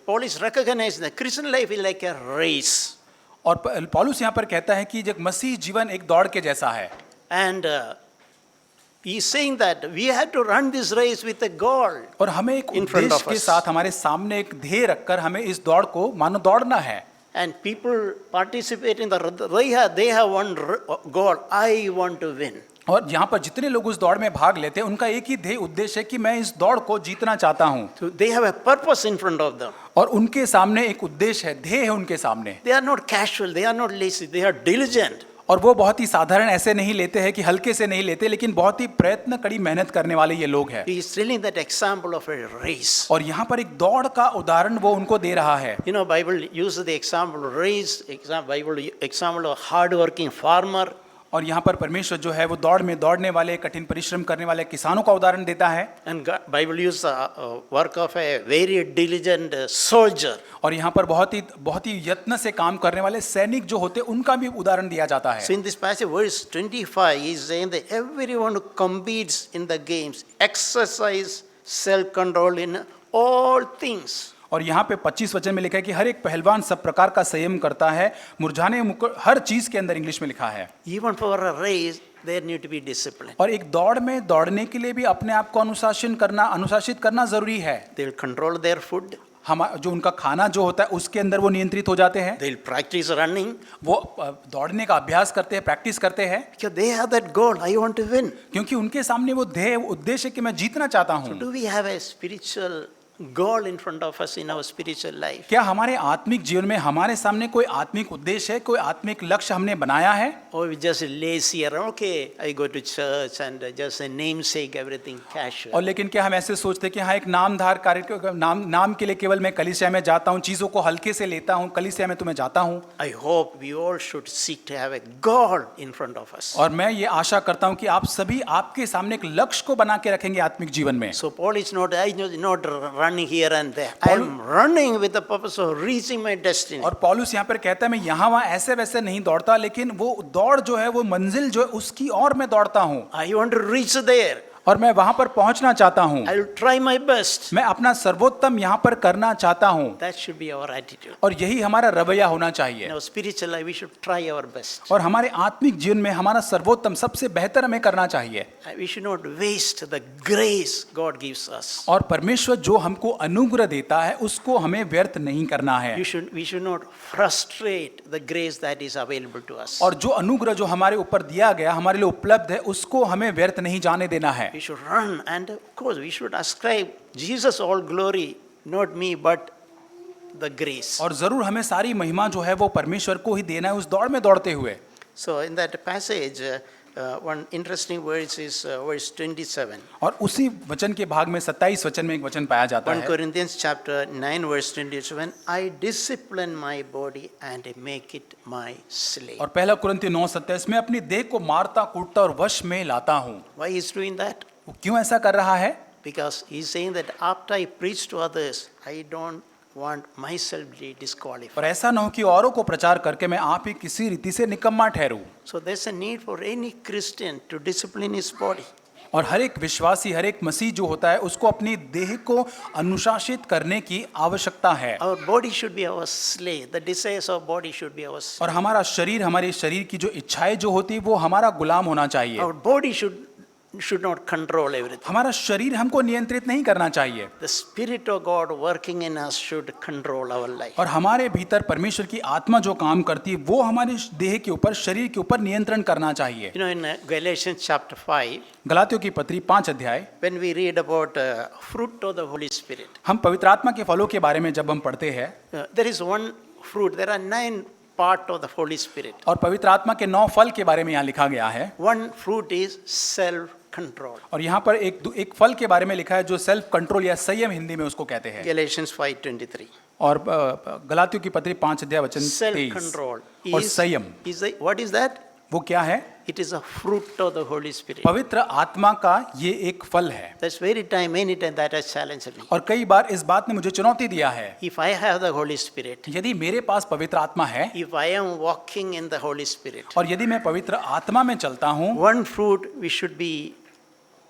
Speaker 1: Paul is recognizing that Christian life is like a race.
Speaker 2: और पौलुस यहाँ पर कहता है कि जब मसीह जीवन एक दौड़ के जैसा है।
Speaker 1: And he's saying that we have to run this race with a goal.
Speaker 2: और हमें एक
Speaker 1: In front
Speaker 2: उद्देश्य
Speaker 1: of
Speaker 2: के
Speaker 1: us.
Speaker 2: साथ हमारे सामने एक ध्येय रखकर हमें इस दौड़ को मानो दौड़ना है।
Speaker 1: And people participate in the they have one goal. I want to win.
Speaker 2: और यहाँ पर जितने लोग उस दौड़ में भाग लेते हैं उनका एक ही ध्येय उद्देश्य है कि मैं इस दौड़ को जीतना चाहता हूँ।
Speaker 1: So they have a purpose in front of them.
Speaker 2: और उनके सामने एक उद्देश्य है, ध्येय है उनके सामने।
Speaker 1: They are not casual. They are not lazy. They are diligent.
Speaker 2: और वो बहुत ही साधारण ऐसे नहीं लेते हैं कि हल्के से नहीं लेते, लेकिन बहुत ही प्रयत्न कड़ी मेहनत करने वाले ये लोग हैं।
Speaker 1: He is telling that example of a race.
Speaker 2: और यहाँ पर एक दौड़ का उदाहरण वो उनको दे रहा है।
Speaker 1: You know, Bible uses the example of race, Bible example of hard-working farmer.
Speaker 2: और यहाँ पर परमेश्वर जो है वो दौड़ में दौड़ने वाले, कठिन परिश्रम करने वाले किसानों का उदाहरण देता है।
Speaker 1: And Bible uses the work of a very diligent soldier.
Speaker 2: और यहाँ पर बहुत ही यत्न से काम करने वाले सैनिक जो होते हैं उनका भी उदाहरण दिया जाता है।
Speaker 1: So in this passage, verse 25, he is saying that everyone who competes in the games exercise self-control in all things.
Speaker 2: और यहाँ पे 25 वचन में लिखा है कि हर एक पहलवान सब प्रकार का संयम करता है, मुरझाने हर चीज के अंदर इंग्लिश में लिखा है।
Speaker 1: Even for a race, there need to be discipline.
Speaker 2: और एक दौड़ में दौड़ने के लिए भी अपने आप को अनुशासित करना जरूरी है।
Speaker 1: They will control their food.
Speaker 2: जो उनका खाना जो होता है उसके अंदर वो नियंत्रित हो जाते हैं।
Speaker 1: They will practice running.
Speaker 2: वो दौड़ने का अभ्यास करते हैं, प्रैक्टिस करते हैं।
Speaker 1: Because they have that goal. I want to win.
Speaker 2: क्योंकि उनके सामने वो ध्येय उद्देश्य है कि मैं जीतना चाहता हूँ।
Speaker 1: Do we have a spiritual goal in front of us in our spiritual life?
Speaker 2: क्या हमारे आत्मिक जीवन में हमारे सामने कोई आत्मिक उद्देश्य है, कोई आत्मिक लक्ष्य हमने बनाया है?
Speaker 1: Or we just lazy around, okay, I go to church and just a namesake, everything casual.
Speaker 2: और लेकिन क्या हम ऐसे सोचते हैं कि हाँ, एक नामधार कार्य नाम के लिए केवल मैं कलीसिया में जाता हूँ, चीज़ों को हल्के से लेता हूँ, कलीसिया में तो मैं जाता हूँ।
Speaker 1: I hope we all should seek to have a goal in front of us.
Speaker 2: और मैं ये आशा करता हूँ कि आप सभी आपके सामने एक लक्ष्य को बना के रखेंगे आत्मिक जीवन में।
Speaker 1: So Paul is not running here and there. I am running with the purpose of reaching my destiny.
Speaker 2: और पौलुस यहाँ पर कहता है मैं यहाँ वहाँ ऐसे वैसे नहीं दौड़ता, लेकिन वो दौड़ जो है, वो मंजिल जो है, उसकी ओर मैं दौड़ता हूँ
Speaker 1: I want to reach there.
Speaker 2: और मैं वहां पर पहुंचना चाहता हूं।
Speaker 1: I will try my best.
Speaker 2: मैं अपना सर्वोत्तम यहाँ पर करना चाहता हूं।
Speaker 1: That should be our attitude.
Speaker 2: और यही हमारा रवैया होना चाहिए।
Speaker 1: In our spiritual life, we should try our best.
Speaker 2: और हमारे आत्मिक जीवन में हमारा सर्वोत्तम, सबसे बेहतर हमें करना चाहिए।
Speaker 1: We should not waste the grace God gives us.
Speaker 2: और परमेश्वर जो हमको अनुग्रह देता है उसको हमें व्यर्थ नहीं करना है।
Speaker 1: We should not frustrate the grace that is available to us.
Speaker 2: और जो अनुग्रह जो हमारे ऊपर दिया गया, हमारे लिए उपलब्ध है, उसको हमें व्यर्थ नहीं जाने देना है।
Speaker 1: We should run, and of course we should ascribe Jesus all glory, not me but the grace.
Speaker 2: और जरूर हमें सारी महिमा जो है वो परमेश्वर को ही देना है उस दौड़ में दौड़ते हुए।
Speaker 1: So in that passage, one interesting verse is verse 27.
Speaker 2: और उसी वचन के भाग में 27 वचन में एक वचन पाया जाता
Speaker 1: 1
Speaker 2: है।
Speaker 1: Corinthians chapter 9 verse 27, I discipline my body and make it my slave.
Speaker 2: और पहला कुरिन्थियों 9:27 में अपनी देह को मारता कूटता और वश में लाता हूँ।
Speaker 1: Why he is doing that?
Speaker 2: वो क्यों ऐसा कर रहा है?
Speaker 1: Because he is saying that after I preach to others, I don't want myself to be disqualified.
Speaker 2: और ऐसा न हो कि औरों को प्रचार करके मैं आप ही किसी रीति से निकम्मा ठहरूं।
Speaker 1: So there's a need for any Christian to discipline his body.
Speaker 2: और हर एक विश्वासी, हर एक मसीह जो होता है, उसको अपनी देह को अनुशासित करने की आवश्यकता है।
Speaker 1: Our body should be our slave. The desires of body should be our slave.
Speaker 2: और हमारा शरीर, हमारे शरीर की जो इच्छाएं जो होती है वो हमारा गुलाम होना चाहिए।
Speaker 1: Our body should not control everything.
Speaker 2: हमारा शरीर हमको नियंत्रित नहीं करना चाहिए।
Speaker 1: The Spirit of God working in us should control our life.
Speaker 2: और हमारे भीतर परमेश्वर की आत्मा जो काम करती है वो हमारे देह के ऊपर, शरीर के ऊपर नियंत्रण करना चाहिए।
Speaker 1: You know, in Galatians chapter 5,
Speaker 2: गलातियों की पत्री 5 अध्याय,
Speaker 1: when we read about fruit of the Holy Spirit,
Speaker 2: हम पवित्र आत्मा के फलों के बारे में जब हम पढ़ते हैं,
Speaker 1: there is one fruit. There are 9 part of the Holy Spirit.
Speaker 2: और पवित्र आत्मा के 9 फल के बारे में यहाँ लिखा गया है।
Speaker 1: One fruit is self-control.
Speaker 2: और यहाँ पर एक फल के बारे में लिखा है जो सेल्फ कंट्रोल या संयम हिंदी में उसको कहते हैं।
Speaker 1: Galatians 5:23.
Speaker 2: और गलातियों की पत्री 5 अध्याय वचन 23।
Speaker 1: Self-control
Speaker 2: और संयम
Speaker 1: what is that?
Speaker 2: वो क्या है?
Speaker 1: It is a fruit of the Holy Spirit.
Speaker 2: पवित्र आत्मा का ये एक फल है।
Speaker 1: That's many time that has challenged me.
Speaker 2: और कई बार इस बात ने मुझे चुनौती दिया है।
Speaker 1: If I have the Holy Spirit,
Speaker 2: यदि मेरे पास पवित्र आत्मा है,
Speaker 1: if I am walking in the Holy Spirit,
Speaker 2: और यदि मैं पवित्र आत्मा में चलता हूँ,
Speaker 1: one fruit we should be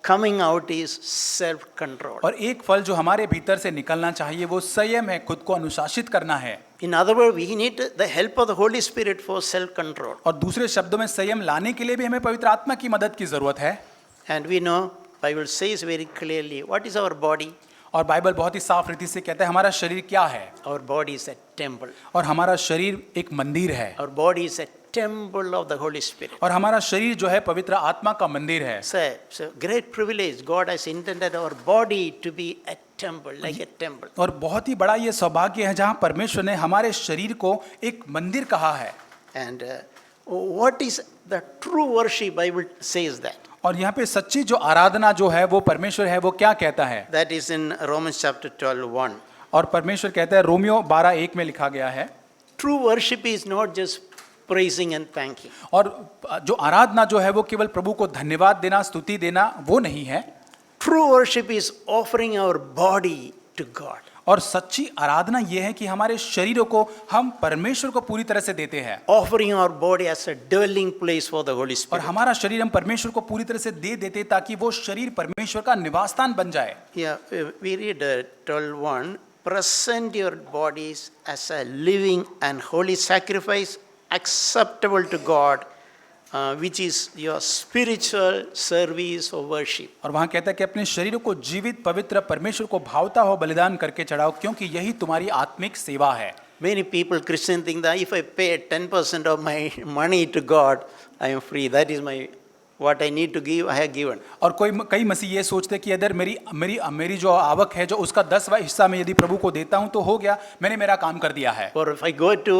Speaker 1: coming out is self-control.
Speaker 2: और एक फल जो हमारे भीतर से निकलना चाहिए वो संयम है, खुद को अनुशासित करना है।
Speaker 1: In other words, we need the help of the Holy Spirit for self-control.
Speaker 2: और दूसरे शब्दों में संयम लाने के लिए भी हमें पवित्र आत्मा की मदद की जरूरत है।
Speaker 1: And we know, Bible says very clearly, what is our body?
Speaker 2: और बाइबल बहुत ही साफ रीति से कहता है हमारा शरीर क्या है।
Speaker 1: Our body is a temple.
Speaker 2: और हमारा शरीर एक मंदिर है।
Speaker 1: Our body is a temple of the Holy Spirit.
Speaker 2: और हमारा शरीर जो है पवित्र आत्मा का मंदिर है।
Speaker 1: So great privilege. God has intended our body to be a temple, like a temple.
Speaker 2: और बहुत ही बड़ा ये सौभाग्य है जहाँ परमेश्वर ने हमारे शरीर को एक मंदिर कहा है।
Speaker 1: And what is the true worship? Bible says that.
Speaker 2: और यहाँ पे सच्ची जो आराधना जो है वो परमेश्वर है, वो क्या कहता है?
Speaker 1: That is in Romans chapter 12:1.
Speaker 2: और परमेश्वर कहता है, रोमियो 12:1 में लिखा गया है,
Speaker 1: True worship is not just praising and thanking.
Speaker 2: और जो आराधना जो है वो केवल प्रभु को धन्यवाद देना, स्तुति देना वो नहीं है।
Speaker 1: True worship is offering our body to God.
Speaker 2: और सच्ची आराधना ये है कि हमारे शरीरों को हम परमेश्वर को पूरी तरह से देते हैं।
Speaker 1: Offering our body as a dwelling place for the Holy
Speaker 2: और
Speaker 1: Spirit.
Speaker 2: हमारा शरीर हम परमेश्वर को पूरी तरह से दे देते ताकि वो शरीर परमेश्वर का निवास स्थान बन जाए।
Speaker 1: Yeah, we read 12:1. Present your bodies as a living and holy sacrifice acceptable to God, which is your spiritual service or worship.
Speaker 2: और वहाँ कहता है कि अपने शरीरों को जीवित पवित्र परमेश्वर को भावता हो बलिदान करके चढ़ाओ, क्योंकि यही तुम्हारी आत्मिक सेवा है।
Speaker 1: Many people, Christians, think that if I pay 10% of my money to God, I am free. That is my what I need to give, I have given.
Speaker 2: और कई मसीह ये सोचते हैं कि अगर मेरी मेरी मेरी जो आवक है जो उसका 10वां हिस्सा मैं यदि प्रभु को देता हूं तो हो गया, मैंने मेरा काम कर दिया है।
Speaker 1: Or if I go to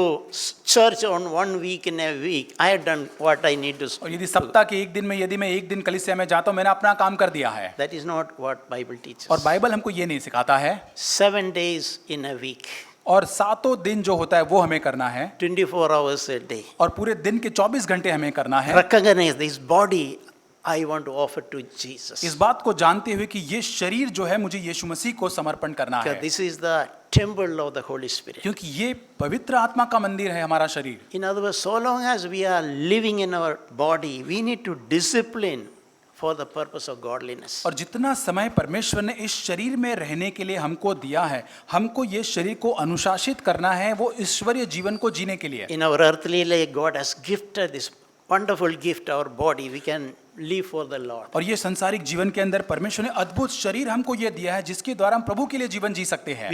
Speaker 1: church on 1 week in a week, I have done what I need to.
Speaker 2: और यदि सप्ताह के एक दिन में यदि मैं एक दिन कलीसिया में जाता हूं, मैंने अपना काम कर दिया है।
Speaker 1: That is not what Bible teaches.
Speaker 2: और बाइबल हमको ये नहीं सिखाता है।
Speaker 1: 7 days in a week,
Speaker 2: और 7 दिन जो होता है वो हमें करना है
Speaker 1: 24 hours a day.
Speaker 2: और पूरे दिन के 24 घंटे हमें करना है।
Speaker 1: Recognize this body I want to offer to Jesus.
Speaker 2: इस बात को जानते हुए कि ये शरीर जो है मुझे यीशु मसीह को समर्पण करना
Speaker 1: Because
Speaker 2: है,
Speaker 1: this is the temple of the Holy Spirit.
Speaker 2: क्योंकि ये पवित्र आत्मा का मंदिर है हमारा शरीर।
Speaker 1: In other words, so long as we are living in our body, we need to discipline for the purpose of godliness.
Speaker 2: और जितना समय परमेश्वर ने इस शरीर में रहने के लिए हमको दिया है, हमको ये शरीर को अनुशासित करना है वो ईश्वरीय जीवन को जीने के लिए।
Speaker 1: In our earthly life, God has gifted this wonderful gift, our body. We can live for the Lord.
Speaker 2: और ये संसारिक जीवन के अंदर परमेश्वर ने अद्भुत शरीर हमको ये दिया है जिसके द्वारा हम प्रभु के लिए जीवन जी सकते हैं।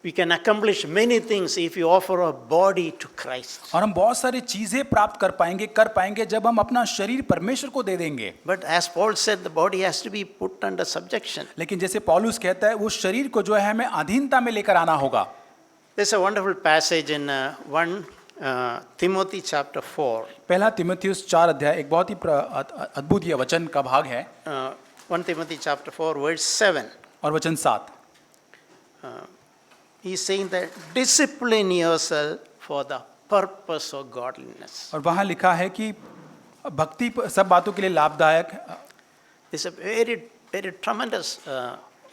Speaker 1: We can accomplish many things if we offer our body to Christ.
Speaker 2: और हम बहुत सारी चीजें प्राप्त कर पाएंगे जब हम अपना शरीर परमेश्वर को दे देंगे।
Speaker 1: But as Paul said, the body has to be put under subjection.
Speaker 2: लेकिन जैसे पौलुस कहता है वो शरीर को जो है हमें अधीनता में लेकर आना होगा।
Speaker 1: There's a wonderful passage in 1 Timothy chapter 4.
Speaker 2: पहला तीमुथियुस 4 अध्याय एक बहुत ही अद्भुत ये वचन का भाग है।
Speaker 1: 1 Timothy chapter 4 verse 7.
Speaker 2: और वचन 7
Speaker 1: He's saying that discipline yourself for the purpose of godliness.
Speaker 2: और वहाँ लिखा है कि भक्ति सब बातों के लिए लाभदायक।
Speaker 1: It's a very, very tremendous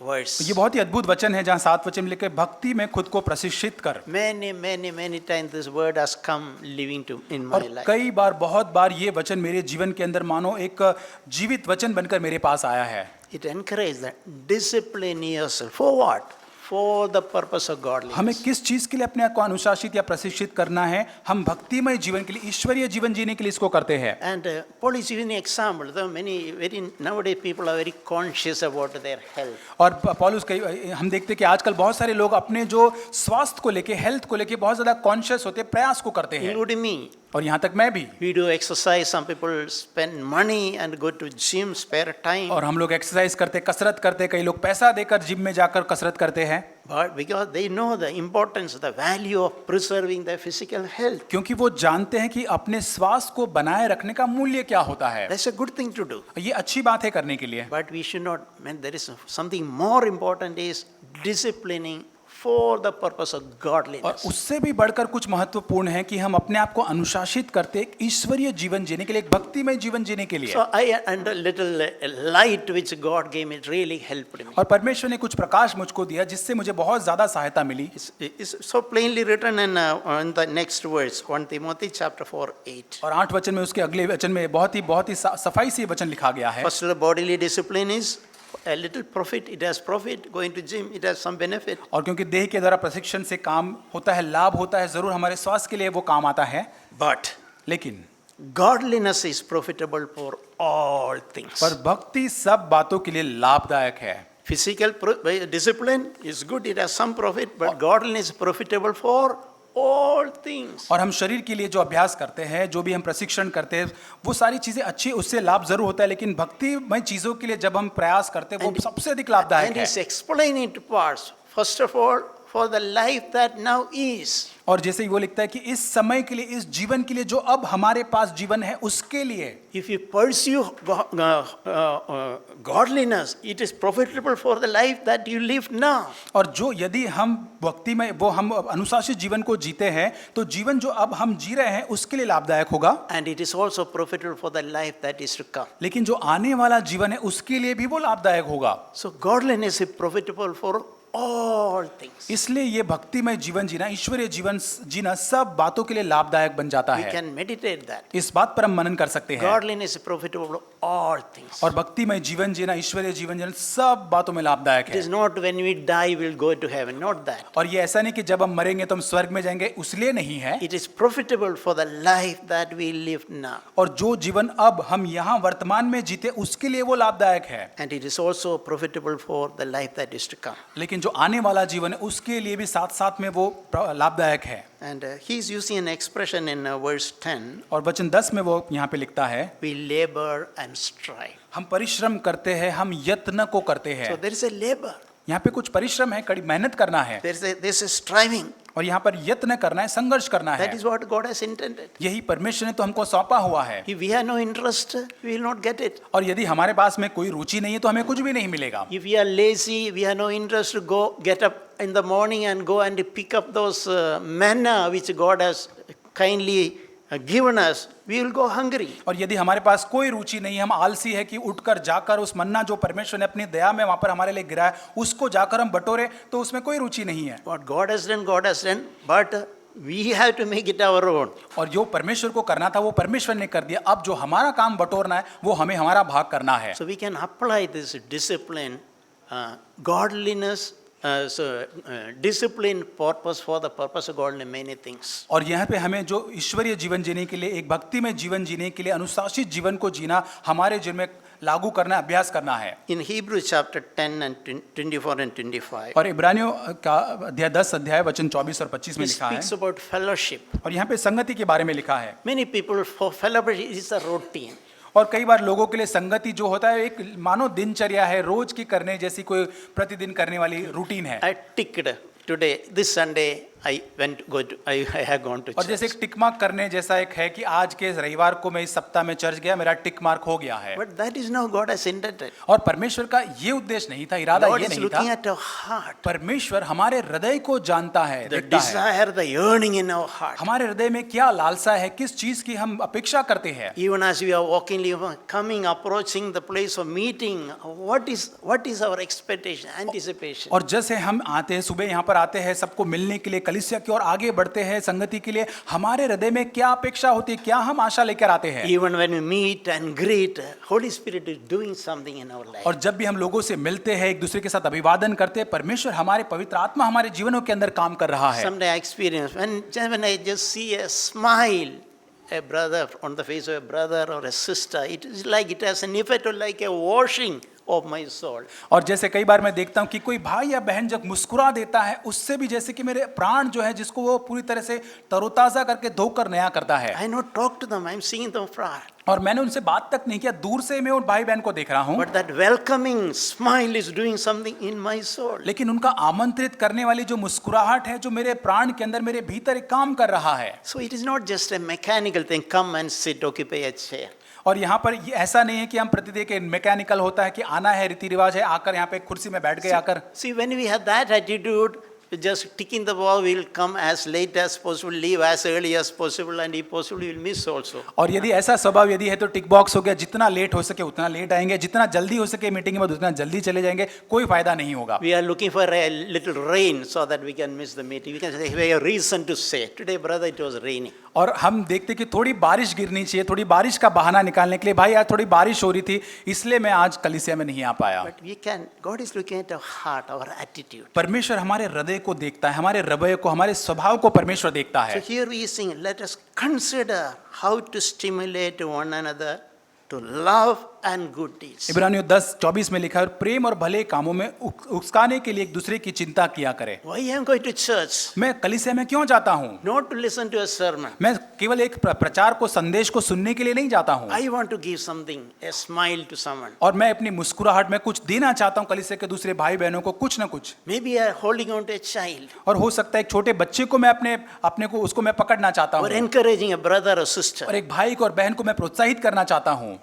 Speaker 1: verse.
Speaker 2: ये बहुत ही अद्भुत वचन है जहाँ 7 वचन लिखे भक्ति में खुद को प्रशिक्षित कर।
Speaker 1: Many times this word has come living to in my
Speaker 2: और
Speaker 1: life.
Speaker 2: कई बार बहुत बार ये वचन मेरे जीवन के अंदर मानो एक जीवित वचन बनकर मेरे पास आया है।
Speaker 1: It encourages that discipline yourself. For what? For the purpose of godliness.
Speaker 2: हमें किस चीज के लिए अपने आप को अनुशासित या प्रशिक्षित करना है? हम भक्तिमय जीवन के लिए, ईश्वरीय जीवन जीने के लिए इसको करते हैं।
Speaker 1: And Paul is giving an example. Though nowadays people are very conscious about their health.
Speaker 2: और पौलुस हम देखते हैं कि आजकल बहुत सारे लोग अपने जो स्वास्थ्य को लेके, हेल्थ को लेके बहुत ज्यादा कॉन्शियस होते, प्रयास को करते हैं।
Speaker 1: Including me.
Speaker 2: और यहाँ तक मैं भी।
Speaker 1: We do exercise. Some people spend money and go to gym, spare time.
Speaker 2: और हम लोग एक्सरसाइज करते, कसरत करते, कई लोग पैसा देकर जिम में जाकर कसरत करते हैं।
Speaker 1: But because they know the importance, the value of preserving their physical health.
Speaker 2: क्योंकि वो जानते हैं कि अपने स्वास्थ्य को बनाए रखने का मूल्य क्या होता है।
Speaker 1: That's a good thing to do.
Speaker 2: ये अच्छी बात है करने के लिए।
Speaker 1: But we should not, there is something more important is disciplining for the purpose of
Speaker 2: और
Speaker 1: godliness.
Speaker 2: उससे भी बढ़कर कुछ महत्वपूर्ण है कि हम अपने आप को अनुशासित करते एक ईश्वरीय जीवन जीने के लिए, एक भक्तिमय जीवन जीने के लिए।
Speaker 1: So and a little light which God gave me, it really helped me.
Speaker 2: और परमेश्वर ने कुछ प्रकाश मुझको दिया जिससे मुझे बहुत ज्यादा सहायता मिली।
Speaker 1: It's so plainly written in the next verse, 1 Timothy chapter 4:8.
Speaker 2: और 8 वचन में उसके अगले वचन में बहुत ही सफाई से वचन लिखा गया है।
Speaker 1: First, the bodily discipline is a little profit. It has profit. Going to gym, it has some benefit.
Speaker 2: और क्योंकि देह के द्वारा प्रशिक्षण से काम होता है, लाभ होता है, जरूर हमारे स्वास्थ्य के लिए वो काम आता है।
Speaker 1: But
Speaker 2: लेकिन
Speaker 1: godliness is profitable for all things.
Speaker 2: पर भक्ति सब बातों के लिए लाभदायक है।
Speaker 1: Physical discipline is good. It has some profit. But godliness is profitable for all things.
Speaker 2: और हम शरीर के लिए जो अभ्यास करते हैं, जो भी हम प्रशिक्षण करते हैं, वो सारी चीजें अच्छी, उससे लाभ जरूर होता है, लेकिन भक्तिमय चीजों के लिए जब हम प्रयास करते हैं वो सबसे अधिक लाभदायक
Speaker 1: And
Speaker 2: है।
Speaker 1: he's explaining to parts. First of all, for the life that now is.
Speaker 2: और जैसे ही वो लिखता है कि इस समय के लिए, इस जीवन के लिए जो अब हमारे पास जीवन है उसके लिए
Speaker 1: If you pursue godliness, it is profitable for the life that you live now.
Speaker 2: और जो यदि हम भक्ति में वो हम अनुशासित जीवन को जीते हैं तो जीवन जो अब हम जी रहे हैं उसके लिए लाभदायक होगा।
Speaker 1: And it is also profitable for the life that is to come.
Speaker 2: लेकिन जो आने वाला जीवन है उसके लिए भी वो लाभदायक होगा।
Speaker 1: So godliness is profitable for all things.
Speaker 2: इसलिए ये भक्तिमय जीवन जीना, ईश्वरीय जीवन जीना सब बातों के लिए लाभदायक बन जाता
Speaker 1: We
Speaker 2: है।
Speaker 1: can meditate that.
Speaker 2: इस बात पर हम मनन कर सकते हैं।
Speaker 1: Godliness is profitable for all things.
Speaker 2: और भक्तिमय जीवन जीना, ईश्वरीय जीवन जीना सब बातों में लाभदायक
Speaker 1: It
Speaker 2: है।
Speaker 1: is not when we die we'll go to heaven. Not that.
Speaker 2: और ये ऐसा नहीं कि जब हम मरेंगे तो हम स्वर्ग में जाएंगे, उसलिए नहीं है।
Speaker 1: It is profitable for the life that we live now.
Speaker 2: और जो जीवन अब हम यहाँ वर्तमान में जीते उसके लिए वो लाभदायक है।
Speaker 1: And it is also profitable for the life that is to come.
Speaker 2: लेकिन जो आने वाला जीवन है उसके लिए भी साथ साथ में वो लाभदायक है।
Speaker 1: And he's using an expression in verse 10,
Speaker 2: और वचन 10 में वो यहाँ पे लिखता है,
Speaker 1: we labor and strive.
Speaker 2: हम परिश्रम करते हैं, हम यत्न को करते हैं।
Speaker 1: So there is a labor,
Speaker 2: यहाँ पे कुछ परिश्रम है, कड़ी मेहनत करना है,
Speaker 1: there's a striving.
Speaker 2: और यहाँ पर यत्न करना है, संघर्ष करना है।
Speaker 1: That is what God has intended.
Speaker 2: यही परमेश्वर ने तो हमको सौंपा हुआ है।
Speaker 1: If we have no interest, we will not get it.
Speaker 2: और यदि हमारे पास में कोई रुचि नहीं है तो हमें कुछ भी नहीं मिलेगा।
Speaker 1: If we are lazy, we have no interest to go get up in the morning and go and pick up those manna which God has kindly given us, we will go hungry.
Speaker 2: और यदि हमारे पास कोई रुचि नहीं है, हम आलसी है कि उठकर जाकर उस मन्ना जो परमेश्वर ने अपनी दया में वहां पर हमारे लिए गिराया उसको जाकर हम बटोरे, तो उसमें कोई रुचि नहीं है।
Speaker 1: What God has done, but we have to make it our own.
Speaker 2: और जो परमेश्वर को करना था वो परमेश्वर ने कर दिया, अब जो हमारा काम बटोरना है वो हमें हमारा भाग करना है।
Speaker 1: So we can apply this discipline, godliness, discipline purpose for the purpose of godly many things.
Speaker 2: और यहाँ पे हमें जो ईश्वरीय जीवन जीने के लिए, एक भक्ति में जीवन जीने के लिए, अनुशासित जीवन को जीना हमारे जीवन में लागू करना, अभ्यास करना है।
Speaker 1: In Hebrews chapter 10 and 24 and 25,
Speaker 2: और इब्रानियों का अध्याय 10 अध्याय वचन 24 और 25 में
Speaker 1: he
Speaker 2: लिखा है,
Speaker 1: speaks about fellowship.
Speaker 2: और यहाँ पे संगति के बारे में लिखा है।
Speaker 1: Many people, for fellowship is a routine.
Speaker 2: और कई बार लोगों के लिए संगति जो होता है एक मानो दिनचर्या है, रोज की करने जैसी कोई प्रतिदिन करने वाली रूटीन है।
Speaker 1: I ticked today, this Sunday, I have gone to
Speaker 2: और जैसे
Speaker 1: church.
Speaker 2: एक टिक मार्क करने जैसा एक है कि आज के रविवार को मैं इस सप्ताह में चर्च गया, मेरा टिक मार्क हो गया है।
Speaker 1: But that is now God has intended.
Speaker 2: और परमेश्वर का ये उद्देश्य नहीं था, इरादा
Speaker 1: God
Speaker 2: ये
Speaker 1: is
Speaker 2: नहीं
Speaker 1: looking
Speaker 2: था।
Speaker 1: at our heart,
Speaker 2: परमेश्वर हमारे हृदय को जानता है,
Speaker 1: the
Speaker 2: देखता है।
Speaker 1: desire, the yearning in our heart.
Speaker 2: हमारे हृदय में क्या लालसा है, किस चीज की हम अपेक्षा करते हैं।
Speaker 1: Even as we are walking, coming, approaching the place of meeting, what is our expectation, anticipation?
Speaker 2: और जैसे हम आते हैं, सुबह यहाँ पर आते हैं सबको मिलने के लिए, कलीसिया की ओर आगे बढ़ते हैं संगति के लिए, हमारे हृदय में क्या अपेक्षा होती है, क्या हम आशा लेकर आते हैं।
Speaker 1: Even when we meet and greet, Holy Spirit is doing something in our life.
Speaker 2: और जब भी हम लोगों से मिलते हैं, एक दूसरे के साथ अभिवादन करते हैं, परमेश्वर हमारे पवित्र आत्मा हमारे जीवनों के अंदर काम कर रहा है।
Speaker 1: Someday I experienced when I just see a smile, a brother on the face of a brother or a sister, it is like it has an effect of like a washing of my soul.
Speaker 2: और जैसे कई बार मैं देखता हूँ कि कोई भाई या बहन जब मुस्कुरा देता है, उससे भी जैसे कि मेरे प्राण जो है जिसको वो पूरी तरह से तरोताजा करके धोकर नया करता है।
Speaker 1: I not talk to them, I am seeing them far.
Speaker 2: और मैंने उनसे बात तक नहीं किया, दूर से मैं उन भाई बहन को देख रहा हूँ,
Speaker 1: But that welcoming smile is doing something in my soul.
Speaker 2: लेकिन उनका आमंत्रित करने वाली जो मुस्कुराहट है, जो मेरे प्राण के अंदर, मेरे भीतर एक काम कर रहा है।
Speaker 1: So it is not just a mechanical thing, come and sit, occupy a chair.
Speaker 2: और यहाँ पर ये ऐसा नहीं है कि हम प्रतिदिन के मैकेनिकल होता है कि आना है, रीति रिवाज है, आकर यहाँ पे कुर्सी में बैठ गए आकर।
Speaker 1: See, when we have that attitude, just ticking the ball, we'll come as late as possible, leave as early as possible, and if possible, we'll miss also.
Speaker 2: और यदि ऐसा स्वभाव यदि है तो टिक बॉक्स हो गया, जितना लेट हो सके उतना लेट आएंगे, जितना जल्दी हो सके मीटिंग में उतना जल्दी चले जाएंगे, कोई फायदा नहीं होगा।
Speaker 1: We are looking for a little rain so that we can miss the meeting. We can say, we have a reason to say, today, brother, it was raining.
Speaker 2: और हम देखते कि थोड़ी बारिश गिरनी चाहिए, थोड़ी बारिश का बहाना निकालने के लिए, भाई यार थोड़ी बारिश हो रही थी इसलिए मैं आज कलीसिया में नहीं आ पाया।
Speaker 1: But we can, God is looking at our heart, our attitude.
Speaker 2: परमेश्वर हमारे हृदय को देखता है, हमारे हृदय को, हमारे स्वभाव को परमेश्वर देखता
Speaker 1: So
Speaker 2: है।
Speaker 1: here we sing, let us consider how to stimulate one another to love and good deeds.
Speaker 2: इब्रानियों 10:24 में लिखा है, प्रेम और भले कामों में उकसाने के लिए एक दूसरे की चिंता किया करें।
Speaker 1: Why I am going to church?
Speaker 2: मैं कलीसिया में क्यों जाता हूँ?
Speaker 1: Not to listen to a sermon.
Speaker 2: मैं केवल एक प्रचार को, संदेश को सुनने के लिए नहीं जाता हूँ,
Speaker 1: I want to give something, a smile to someone.
Speaker 2: और मैं अपनी मुस्कुराहट में कुछ देना चाहता हूँ कलीसिया के दूसरे भाई बहनों को, कुछ ना कुछ।
Speaker 1: Maybe I am holding on to a child
Speaker 2: और हो सकता है एक छोटे बच्चे को मैं अपने को उसको मैं पकड़ना चाहता
Speaker 1: or
Speaker 2: हूँ,
Speaker 1: encouraging a brother or sister.
Speaker 2: और एक भाई को और बहन को मैं प्रोत्साहित करना चाहता हूँ।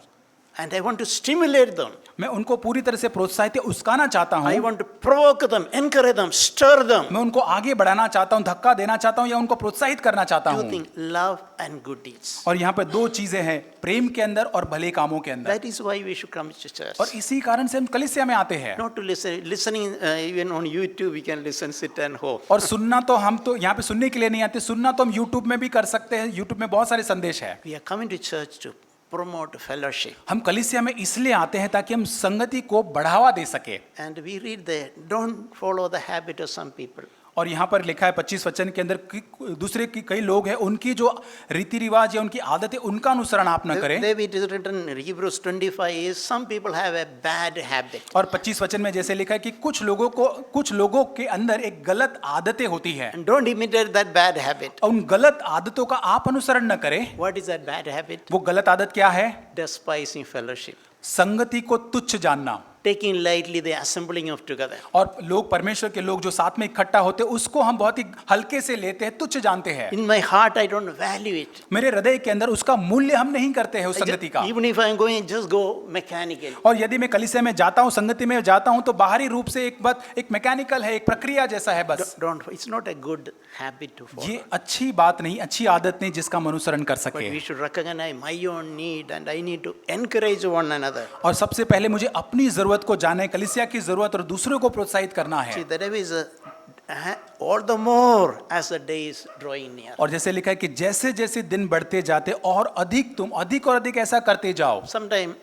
Speaker 1: And I want to stimulate them.
Speaker 2: मैं उनको पूरी तरह से प्रोत्साहित या उस्काना चाहता
Speaker 1: I
Speaker 2: हूँ।
Speaker 1: want to provoke them, encourage them, stir them.
Speaker 2: मैं उनको आगे बढ़ाना चाहता हूँ, धक्का देना चाहता हूँ या उनको प्रोत्साहित करना चाहता
Speaker 1: Two
Speaker 2: हूँ।
Speaker 1: things, love and good deeds.
Speaker 2: और यहाँ पे दो चीजें हैं, प्रेम के अंदर और भले कामों के अंदर।
Speaker 1: That is why we should come to church.
Speaker 2: और इसी कारण से हम कलीसिया में आते हैं।
Speaker 1: Not to listening even on YouTube we can listen, sit and hope.
Speaker 2: और सुनना तो हम तो यहाँ पे सुनने के लिए नहीं आते, सुनना तो हम YouTube में भी कर सकते हैं। YouTube में बहुत सारे संदेश है।
Speaker 1: We are coming to church to promote fellowship.
Speaker 2: हम कलीसिया में इसलिए आते हैं ताकि हम संगति को बढ़ावा दे सके।
Speaker 1: And we read there, don't follow the habit of some people.
Speaker 2: और यहाँ पर लिखा है 25 वचन के अंदर कि दूसरे की कई लोग हैं उनकी जो रीति रिवाज या उनकी आदतें उनका अनुसरण आप न करें।
Speaker 1: There it is written in Hebrews 25 is some people have a bad habit.
Speaker 2: और 25 वचन में जैसे लिखा है कि कुछ लोगों के अंदर एक गलत आदतें होती है
Speaker 1: And don't imitate that bad habit.
Speaker 2: और उन गलत आदतों का आप अनुसरण न करें।
Speaker 1: What is that bad habit?
Speaker 2: वो गलत आदत क्या है?
Speaker 1: Despising fellowship.
Speaker 2: संगति को तुच्छ जानना
Speaker 1: Taking lightly the assembling of together.
Speaker 2: और लोग परमेश्वर के लोग जो साथ में इकट्ठा होते हैं उसको हम बहुत ही हल्के से लेते हैं, तुच्छ जानते हैं।
Speaker 1: In my heart, I don't value it.
Speaker 2: मेरे हृदय के अंदर उसका मूल्य हम नहीं करते हैं उस संगति का।
Speaker 1: Even if I am going, just go mechanical.
Speaker 2: और यदि मैं कलीसिया में जाता हूँ, संगति में जाता हूँ तो बाहरी रूप से एक मैकेनिकल है, एक प्रक्रिया जैसा है बस।
Speaker 1: It's not a good habit to follow.
Speaker 2: ये अच्छी बात नहीं, अच्छी आदत नहीं जिसका हम अनुसरण कर
Speaker 1: But
Speaker 2: सके।
Speaker 1: we should recognize my own need and I need to encourage one another.
Speaker 2: और सबसे पहले मुझे अपनी जरूरत को जाने, कलीसिया की जरूरत और दूसरों को प्रोत्साहित करना
Speaker 1: See,
Speaker 2: है।
Speaker 1: the devil is all the more as the day is drawing near.
Speaker 2: और जैसे लिखा है कि जैसे जैसे दिन बढ़ते जाते और अधिक तुम अधिक और अधिक ऐसा करते जाओ।
Speaker 1: Sometime,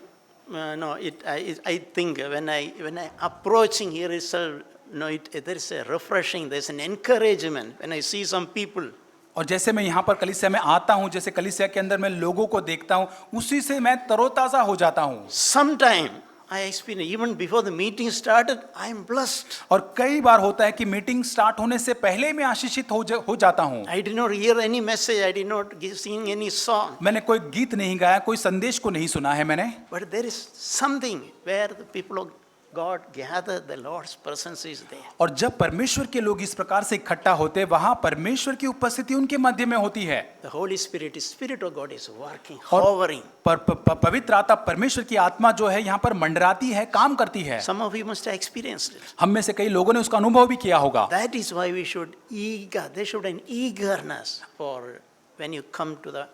Speaker 1: I think when I approaching here itself, there is a refreshing, there is an encouragement when I see some people.
Speaker 2: और जैसे मैं यहाँ पर कलीसिया में आता हूँ, जैसे कलीसिया के अंदर मैं लोगों को देखता हूँ, उसी से मैं तरोताजा हो जाता हूँ।
Speaker 1: Sometime I experience even before the meeting started, I am blessed.
Speaker 2: और कई बार होता है कि मीटिंग स्टार्ट होने से पहले मैं आशीषित हो जाता हूँ।
Speaker 1: I did not hear any message, I did not sing any song.
Speaker 2: मैंने कोई गीत नहीं गाया, कोई संदेश को नहीं सुना है मैंने।
Speaker 1: But there is something where the people of God gather, the Lord's presence is there.
Speaker 2: और जब परमेश्वर के लोग इस प्रकार से इकट्ठा होते हैं, वहां परमेश्वर की उपस्थिति उनके मध्य में होती है।
Speaker 1: The Holy Spirit of God is working,
Speaker 2: और
Speaker 1: hovering.
Speaker 2: पवित्र आत्मा, परमेश्वर की आत्मा जो है यहाँ पर मंडराती है, काम करती है।
Speaker 1: Some of you must have experienced it.
Speaker 2: हम में से कई लोगों ने उसका अनुभव भी किया होगा।
Speaker 1: That is why we should there should be an eagerness for when you come to the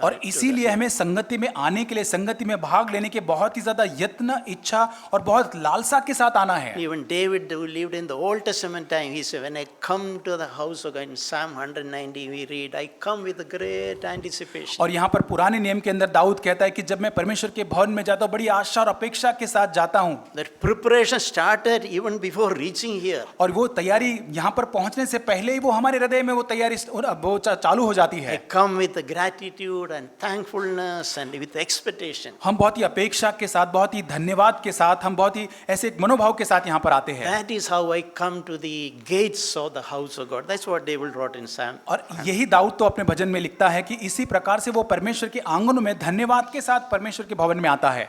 Speaker 2: और इसीलिए हमें संगति में आने के लिए, संगति में भाग लेने के बहुत ही ज्यादा यत्न, इच्छा और बहुत लालसा के साथ आना है।
Speaker 1: Even David, who lived in the Old Testament time, he said, when I come to the house of God, in Psalm 190 we read, I come with great anticipation.
Speaker 2: और यहाँ पर पुराने नियम के अंदर दाऊद कहता है कि जब मैं परमेश्वर के भवन में जाता हूँ, बड़ी आशा और अपेक्षा के साथ जाता हूँ।
Speaker 1: That preparation started even before reaching here.
Speaker 2: और वो तैयारी यहाँ पर पहुँचने से पहले ही वो हमारे हृदय में वो तैयारी वो चालू हो जाती
Speaker 1: I
Speaker 2: है।
Speaker 1: come with gratitude and thankfulness and with expectation.
Speaker 2: हम बहुत ही अपेक्षा के साथ, बहुत ही धन्यवाद के साथ, हम बहुत ही ऐसे एक मनोभाव के साथ यहाँ पर आते हैं।
Speaker 1: That is how I come to the gates of the house of God. That's what David wrote in Psalm.
Speaker 2: और यही दाऊद तो अपने भजन में लिखता है कि इसी प्रकार से वो परमेश्वर के आंगन में धन्यवाद के साथ परमेश्वर के भवन में आता है।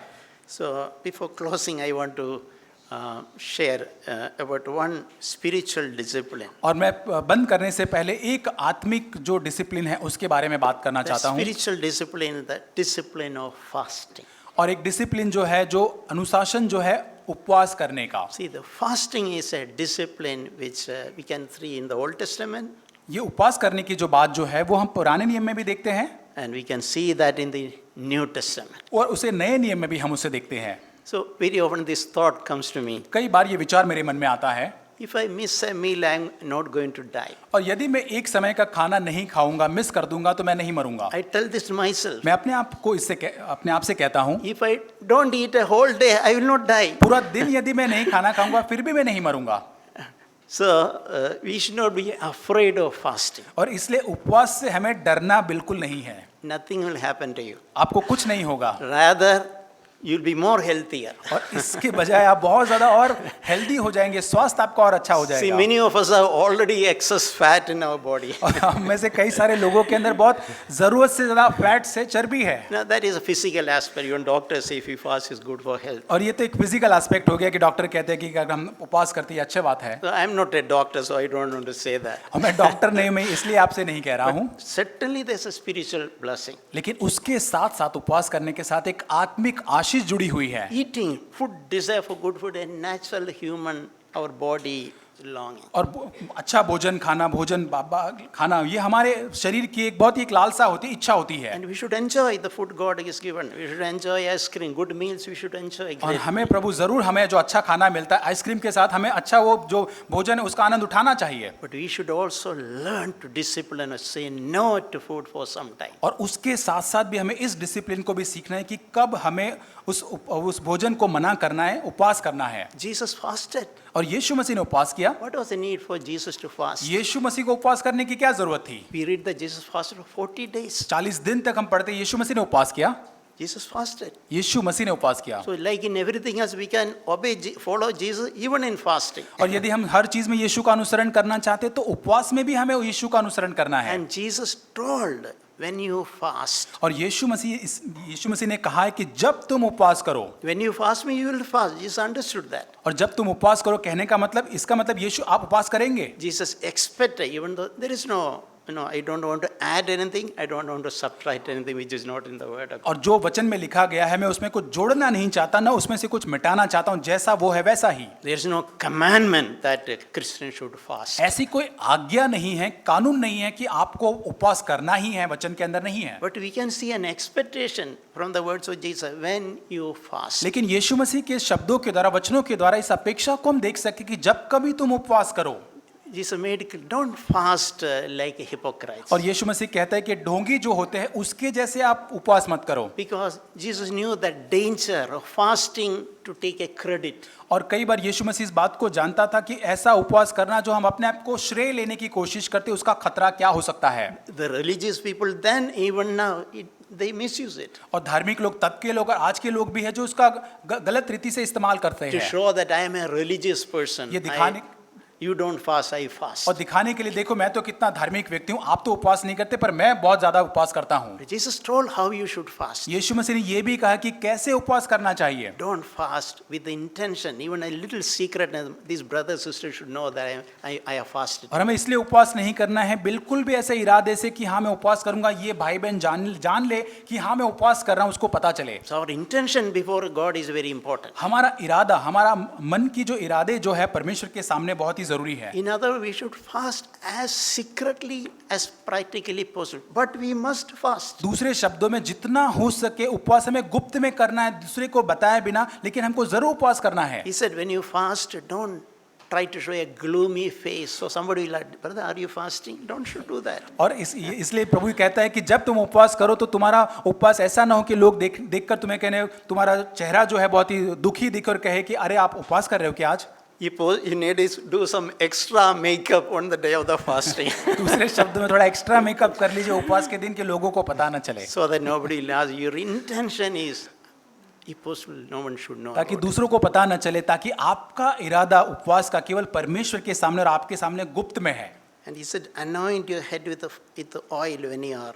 Speaker 1: So before closing, I want to share about one spiritual discipline.
Speaker 2: और मैं बंद करने से पहले एक आत्मिक जो डिसिप्लिन है उसके बारे में बात करना
Speaker 1: The
Speaker 2: चाहता हूँ।
Speaker 1: spiritual discipline, the discipline of fasting.
Speaker 2: और एक डिसिप्लिन जो है, जो अनुशासन जो है उपवास करने का।
Speaker 1: See, the fasting is a discipline which we can see in the Old Testament.
Speaker 2: ये उपवास करने की जो बात जो है वो हम पुराने नियम में भी देखते हैं
Speaker 1: And we can see that in the New Testament.
Speaker 2: और उसे नए नियम में भी हम उसे देखते हैं।
Speaker 1: So very often this thought comes to me.
Speaker 2: कई बार ये विचार मेरे मन में आता है,
Speaker 1: If I miss a meal, I am not going to die.
Speaker 2: और यदि मैं एक समय का खाना नहीं खाऊंगा, मिस कर दूंगा तो मैं नहीं मरूंगा।
Speaker 1: I tell this to myself.
Speaker 2: मैं अपने आप से कहता हूँ,
Speaker 1: If I don't eat a whole day, I will not die.
Speaker 2: पूरा दिन यदि मैं नहीं खाना खाऊंगा फिर भी मैं नहीं मरूंगा।
Speaker 1: So we should not be afraid of fasting.
Speaker 2: और इसलिए उपवास से हमें डरना बिल्कुल नहीं है।
Speaker 1: Nothing will happen to you.
Speaker 2: आपको कुछ नहीं होगा,
Speaker 1: Rather, you'll be more healthier.
Speaker 2: और इसके बजाय आप बहुत ज्यादा और हेल्दी हो जाएंगे, स्वास्थ्य आपका और अच्छा हो
Speaker 1: See,
Speaker 2: जाएगा।
Speaker 1: many of us have already excess fat in our body.
Speaker 2: और हम में से कई सारे लोगों के अंदर बहुत जरूरत से ज्यादा फैट से चर्बी है।
Speaker 1: Now, that is a physical aspect. Even doctors say if you fast is good for health.
Speaker 2: और ये तो एक फिजिकल एस्पेक्ट हो गया कि डॉक्टर कहते हैं कि अगर हम उपवास करते हैं अच्छी बात है।
Speaker 1: So I'm not a doctor, so I don't want to say that.
Speaker 2: और मैं डॉक्टर नहीं, मैं इसलिए आपसे नहीं कह रहा हूँ,
Speaker 1: Certainly, there's a spiritual blessing.
Speaker 2: लेकिन उसके साथ साथ उपवास करने के साथ एक आत्मिक आशीष जुड़ी हुई है।
Speaker 1: Eating food, desire for good food, a natural human, our body longing.
Speaker 2: और अच्छा भोजन खाना, खाना ये हमारे शरीर की एक बहुत ही एक लालसा होती है, इच्छा होती है।
Speaker 1: And we should enjoy the food God has given. We should enjoy ice cream, good meals. We should enjoy.
Speaker 2: और
Speaker 1: Great.
Speaker 2: हमें प्रभु जरूर, हमें जो अच्छा खाना मिलता है आइसक्रीम के साथ, हमें अच्छा वो जो भोजन है उसका आनंद उठाना चाहिए।
Speaker 1: But we should also learn to discipline us, say no to food for some time.
Speaker 2: और उसके साथ साथ भी हमें इस डिसिप्लिन को भी सीखना है कि कब हमें उस भोजन को मना करना है, उपवास करना है।
Speaker 1: Jesus fasted.
Speaker 2: और यीशु मसीह ने उपवास किया।
Speaker 1: What was the need for Jesus to fast?
Speaker 2: यीशु मसीह को उपवास करने की क्या जरूरत थी?
Speaker 1: We read that Jesus fasted for 40 days.
Speaker 2: 40 दिन तक हम पढ़ते यीशु मसीह ने उपवास किया।
Speaker 1: Jesus fasted.
Speaker 2: यीशु मसीह ने उपवास किया।
Speaker 1: So like in everything else, we can follow Jesus even in fasting.
Speaker 2: और यदि हम हर चीज में यीशु का अनुसरण करना चाहते तो उपवास में भी हमें यीशु का अनुसरण करना है।
Speaker 1: And Jesus told, when you fast,
Speaker 2: और यीशु मसीह ने कहा है कि जब तुम उपवास करो,
Speaker 1: when you fast me, you will fast. Jesus understood that.
Speaker 2: और जब तुम उपवास करो कहने का मतलब, इसका मतलब यीशु आप उपवास करेंगे।
Speaker 1: Jesus expected, even though there is no, I don't want to add anything, I don't want to subtract anything which is not in the word of God.
Speaker 2: और जो वचन में लिखा गया है मैं उसमें कुछ जोड़ना नहीं चाहता, ना उसमें से कुछ मिटाना चाहता हूं, जैसा वो है वैसा ही।
Speaker 1: There is no commandment that a Christian should fast.
Speaker 2: ऐसी कोई आज्ञा नहीं है, कानून नहीं है कि आपको उपवास करना ही है, वचन के अंदर नहीं है।
Speaker 1: But we can see an expectation from the words of Jesus when you fast.
Speaker 2: लेकिन यीशु मसीह के शब्दों के द्वारा, वचनों के द्वारा इस अपेक्षा को हम देख सकते कि जब कभी तुम उपवास करो,
Speaker 1: Jesus made it clear, don't fast like a hypocrite.
Speaker 2: और यीशु मसीह कहता है कि ढोंगी जो होते हैं उसके जैसे आप उपवास मत करो।
Speaker 1: Because Jesus knew the danger of fasting to take a credit.
Speaker 2: और कई बार यीशु मसीह इस बात को जानता था कि ऐसा उपवास करना जो हम अपने आप को श्रेय लेने की कोशिश करते, उसका खतरा क्या हो सकता है।
Speaker 1: The religious people then, even now, they misuse it.
Speaker 2: और धार्मिक लोग, तब के लोग और आज के लोग भी है जो उसका गलत रीति से इस्तेमाल करते
Speaker 1: To
Speaker 2: हैं।
Speaker 1: show that I am a religious person.
Speaker 2: ये दिखाने,
Speaker 1: You don't fast, I fast.
Speaker 2: और दिखाने के लिए देखो मैं तो कितना धार्मिक व्यक्ति हूँ, आप तो उपवास नहीं करते पर मैं बहुत ज्यादा उपवास करता हूँ।
Speaker 1: Jesus told how you should fast.
Speaker 2: यीशु मसीह ने ये भी कहा कि कैसे उपवास करना चाहिए।
Speaker 1: Don't fast with the intention, even a little secret, and these brothers sisters should know that I have fasted.
Speaker 2: और हमें इसलिए उपवास नहीं करना है बिल्कुल भी ऐसे इरादे से कि हाँ मैं उपवास करूंगा, ये भाई बहन जान ले कि हाँ मैं उपवास कर रहा हूँ, उसको पता चले।
Speaker 1: So our intention before God is very important.
Speaker 2: हमारा इरादा, हमारा मन की जो इरादे जो है परमेश्वर के सामने बहुत ही जरूरी है।
Speaker 1: In other words, we should fast as secretly as practically possible, but we must fast.
Speaker 2: दूसरे शब्दों में जितना हो सके उपवास हमें गुप्त में करना है, दूसरे को बताए बिना, लेकिन हमको जरूर उपवास करना है।
Speaker 1: He said, when you fast, don't try to show a gloomy face. So somebody will like, brother, are you fasting? Don't you do that.
Speaker 2: और इसलिए प्रभु कहता है कि जब तुम उपवास करो तो तुम्हारा उपवास ऐसा ना हो कि लोग देखकर तुम्हें कहने, तुम्हारा चेहरा जो है बहुत ही दुखी दिखे और कहे कि अरे आप उपवास कर रहे हो क्या आज?
Speaker 1: You need to do some extra makeup on the day of the fasting.
Speaker 2: दूसरे शब्दों में थोड़ा एक्स्ट्रा मेकअप कर लीजिए उपवास के दिन के लोगों को पता न चले,
Speaker 1: So that nobody will ask. Your intention is, if possible, no one should know.
Speaker 2: ताकि
Speaker 1: about it.
Speaker 2: दूसरों को पता न चले, ताकि आपका इरादा उपवास का केवल परमेश्वर के सामने और आपके सामने गुप्त में है।
Speaker 1: And he said, anoint your head with the oil when you are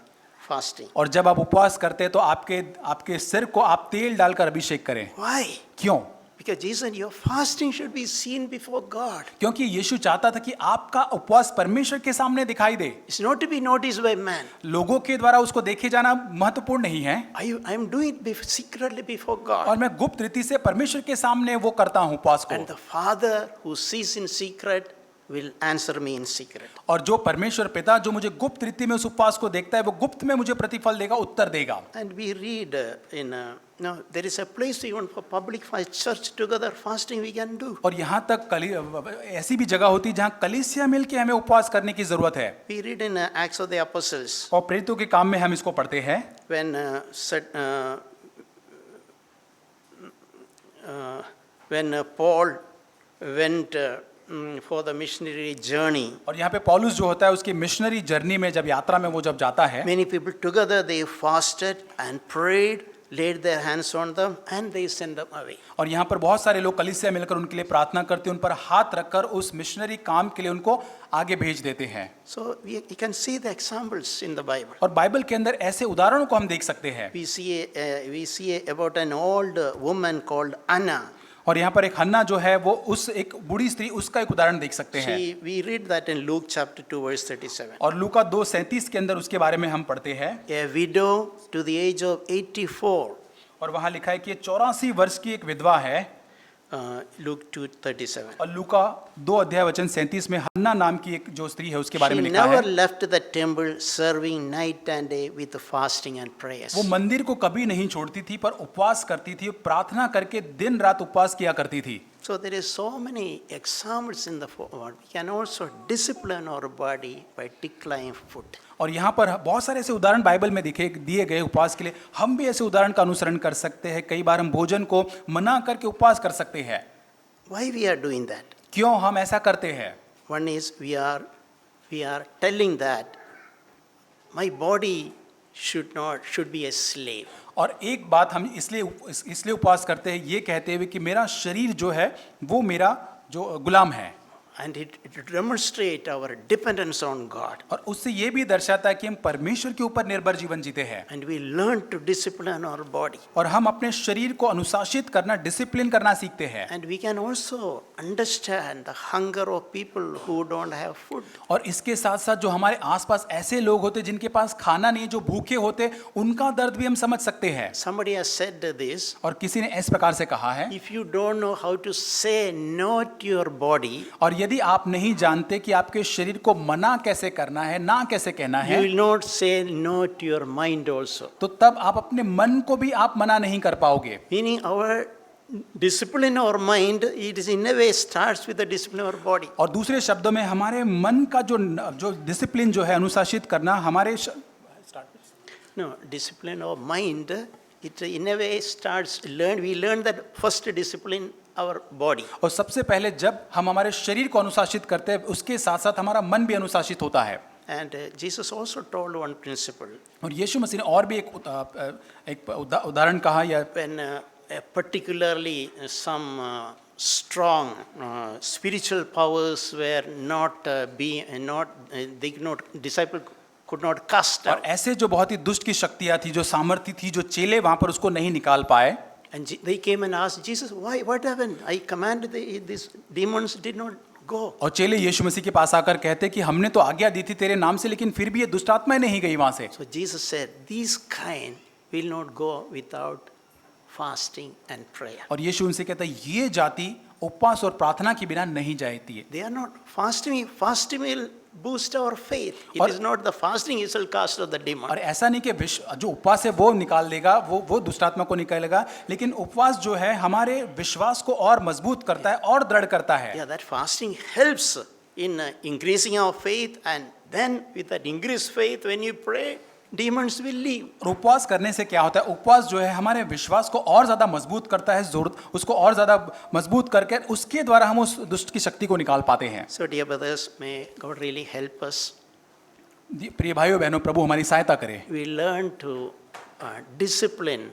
Speaker 1: fasting.
Speaker 2: और जब आप उपवास करते हैं तो आपके सिर को आप तेल डालकर अभिषेक करें।
Speaker 1: Why?
Speaker 2: क्यों?
Speaker 1: Because Jesus said, your fasting should be seen before God.
Speaker 2: क्योंकि यीशु चाहता था कि आपका उपवास परमेश्वर के सामने दिखाई दे।
Speaker 1: It's not to be noticed by man.
Speaker 2: लोगों के द्वारा उसको देखे जाना महत्वपूर्ण नहीं है।
Speaker 1: I am doing it secretly before God.
Speaker 2: और मैं गुप्त रीति से परमेश्वर के सामने वो करता हूँ उपवास को।
Speaker 1: And the Father who sees in secret will answer me in secret.
Speaker 2: और जो परमेश्वर पिता जो मुझे गुप्त रीति में उस उपवास को देखता है वो गुप्त में मुझे प्रतिफल देगा, उत्तर देगा।
Speaker 1: And we read there is a place even for public fast, church together fasting we can do.
Speaker 2: और यहाँ तक ऐसी भी जगह होती है जहाँ कलीसिया मिल के हमें उपवास करने की जरूरत है।
Speaker 1: We read in Acts of the Apostles
Speaker 2: और प्रेरितों के काम में हम इसको पढ़ते हैं।
Speaker 1: when Paul went for the missionary journey,
Speaker 2: और यहाँ पे पौलुस जो होता है उसकी मिशनरी जर्नी में जब यात्रा में वो जब जाता है,
Speaker 1: many people together they fasted and prayed, laid their hands on them and they sent them away.
Speaker 2: और यहाँ पर बहुत सारे लोग कलीसिया मिलकर उनके लिए प्रार्थना करते हैं, उन पर हाथ रखकर उस मिशनरी काम के लिए उनको आगे भेज देते हैं।
Speaker 1: So you can see the examples in the Bible.
Speaker 2: और बाइबल के अंदर ऐसे उदाहरणों को हम देख सकते हैं।
Speaker 1: We see about an old woman called Anna.
Speaker 2: और यहाँ पर एक हन्ना जो है वो उस एक बूढ़ी स्त्री, उसका एक उदाहरण देख सकते हैं।
Speaker 1: We read that in Luke chapter 2 verse 37.
Speaker 2: और लूका 2:37 के अंदर उसके बारे में हम पढ़ते हैं।
Speaker 1: A widow to the age of 84.
Speaker 2: और वहाँ लिखा है कि 84 वर्ष की एक विधवा है।
Speaker 1: Luke 2:37.
Speaker 2: और लूका 2:37 में हन्ना नाम की एक जो स्त्री है उसके बारे में
Speaker 1: She
Speaker 2: लिखा
Speaker 1: never
Speaker 2: है।
Speaker 1: left the temple serving night and day with fasting and prayers.
Speaker 2: वो मंदिर को कभी नहीं छोड़ती थी पर उपवास करती थी, प्रार्थना करके दिन रात उपवास किया करती थी।
Speaker 1: So there is so many examples in the word. We can also discipline our body by declining food.
Speaker 2: और यहाँ पर बहुत सारे ऐसे उदाहरण बाइबल में दिए गए उपवास के लिए। हम भी ऐसे उदाहरण का अनुसरण कर सकते हैं। कई बार हम भोजन को मना करके उपवास कर सकते हैं।
Speaker 1: Why we are doing that?
Speaker 2: क्यों हम ऐसा करते हैं?
Speaker 1: One is we are telling that my body should be a slave.
Speaker 2: और एक बात हम इसलिए उपवास करते हैं, ये कहते हुए कि मेरा शरीर जो है वो मेरा जो गुलाम है।
Speaker 1: And it demonstrates our dependence on God.
Speaker 2: और उससे ये भी दर्शाता है कि हम परमेश्वर के ऊपर निर्भर जीवन जीते हैं।
Speaker 1: And we learn to discipline our body.
Speaker 2: और हम अपने शरीर को अनुशासित करना, डिसिप्लिन करना सीखते हैं।
Speaker 1: And we can also understand the hunger of people who don't have food.
Speaker 2: और इसके साथ साथ जो हमारे आसपास ऐसे लोग होते जिनके पास खाना नहीं, जो भूखे होते, उनका दर्द भी हम समझ सकते हैं।
Speaker 1: Somebody has said this,
Speaker 2: और किसी ने इस प्रकार से कहा है,
Speaker 1: if you don't know how to say no to your body,
Speaker 2: और यदि आप नहीं जानते कि आपके शरीर को मना कैसे करना है, ना कैसे कहना
Speaker 1: you
Speaker 2: है,
Speaker 1: will not say no to your mind also.
Speaker 2: तो तब आप अपने मन को भी आप मना नहीं कर पाओगे।
Speaker 1: Meaning our discipline our mind, it is in a way starts with the discipline of our body.
Speaker 2: और दूसरे शब्दों में हमारे मन का जो डिसिप्लिन जो है, अनुशासित करना, हमारे
Speaker 1: No, discipline of mind, it in a way starts, we learn that first discipline our body.
Speaker 2: और सबसे पहले जब हम हमारे शरीर को अनुशासित करते हैं, उसके साथ साथ हमारा मन भी अनुशासित होता है।
Speaker 1: And Jesus also told one principle.
Speaker 2: और यीशु मसीह ने और भी एक उदाहरण कहा, या
Speaker 1: When particularly some strong spiritual powers were not disciple could not cast
Speaker 2: और
Speaker 1: out.
Speaker 2: ऐसे जो बहुत ही दुष्ट की शक्तियां थी, जो सामर्थ्य थी, जो चेले वहां पर उसको नहीं निकाल पाए,
Speaker 1: And they came and asked Jesus, why, what happened? I commanded these demons did not go.
Speaker 2: और चेले यीशु मसीह के पास आकर कहते कि हमने तो आज्ञा दी थी तेरे नाम से, लेकिन फिर भी ये दुष्ट आत्माएं नहीं गई वहां से।
Speaker 1: So Jesus said, these kind will not go without fasting and prayer.
Speaker 2: और यीशु उनसे कहता है, ये जाति उपवास और प्रार्थना के बिना नहीं जाती है।
Speaker 1: They are not fasting. Fasting will boost our faith. It
Speaker 2: और-
Speaker 1: is not the fasting it will cast out the demon.
Speaker 2: और ऐसा नहीं कि जो उपवास है वो निकाल देगा, वो दुष्टात्मा को निकालेगा, लेकिन उपवास जो है हमारे विश्वास को और मजबूत करता है और दृढ़ करता है।
Speaker 1: Yeah, that fasting helps in increasing our faith, and then with that increased faith, when you pray, demons will leave.
Speaker 2: और उपवास करने से क्या होता है? उपवास जो है हमारे विश्वास को और ज्यादा मजबूत करता है, उसको और ज्यादा मजबूत करके उसके द्वारा हम उस दुष्ट की शक्ति को निकाल पाते हैं।
Speaker 1: So, dear brothers, may God really help us.
Speaker 2: प्रिय भाइयों बहनों, प्रभु हमारी सहायता करे।
Speaker 1: We learn to discipline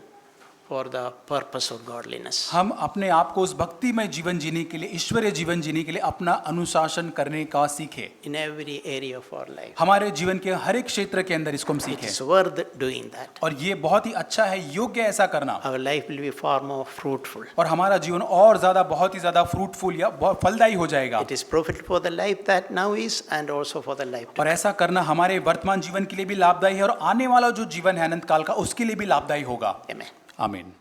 Speaker 1: for the purpose of godliness.
Speaker 2: हम अपने आप को उस भक्तिमय जीवन जीने के लिए, ईश्वरीय जीवन जीने के लिए अपना अनुशासन करने का सीखे।
Speaker 1: In every area of our life.
Speaker 2: हमारे जीवन के हर एक क्षेत्र के अंदर इसको हम
Speaker 1: It
Speaker 2: सीखें,
Speaker 1: is worth doing that.
Speaker 2: और ये बहुत ही अच्छा है, योग्य है ऐसा करना।
Speaker 1: Our life will be far more fruitful.
Speaker 2: और हमारा जीवन और ज्यादा, बहुत ही ज्यादा फ्रूटफुल या बहुत फलदायी हो जाएगा।
Speaker 1: It is profitable for the life that now is and also for the life to
Speaker 2: और ऐसा करना हमारे वर्तमान जीवन के लिए भी लाभदायी है, और आने वाला जो जीवन है अनंत काल का, उसके लिए भी लाभदायी होगा।
Speaker 1: come. Amen.
Speaker 2: आमीन।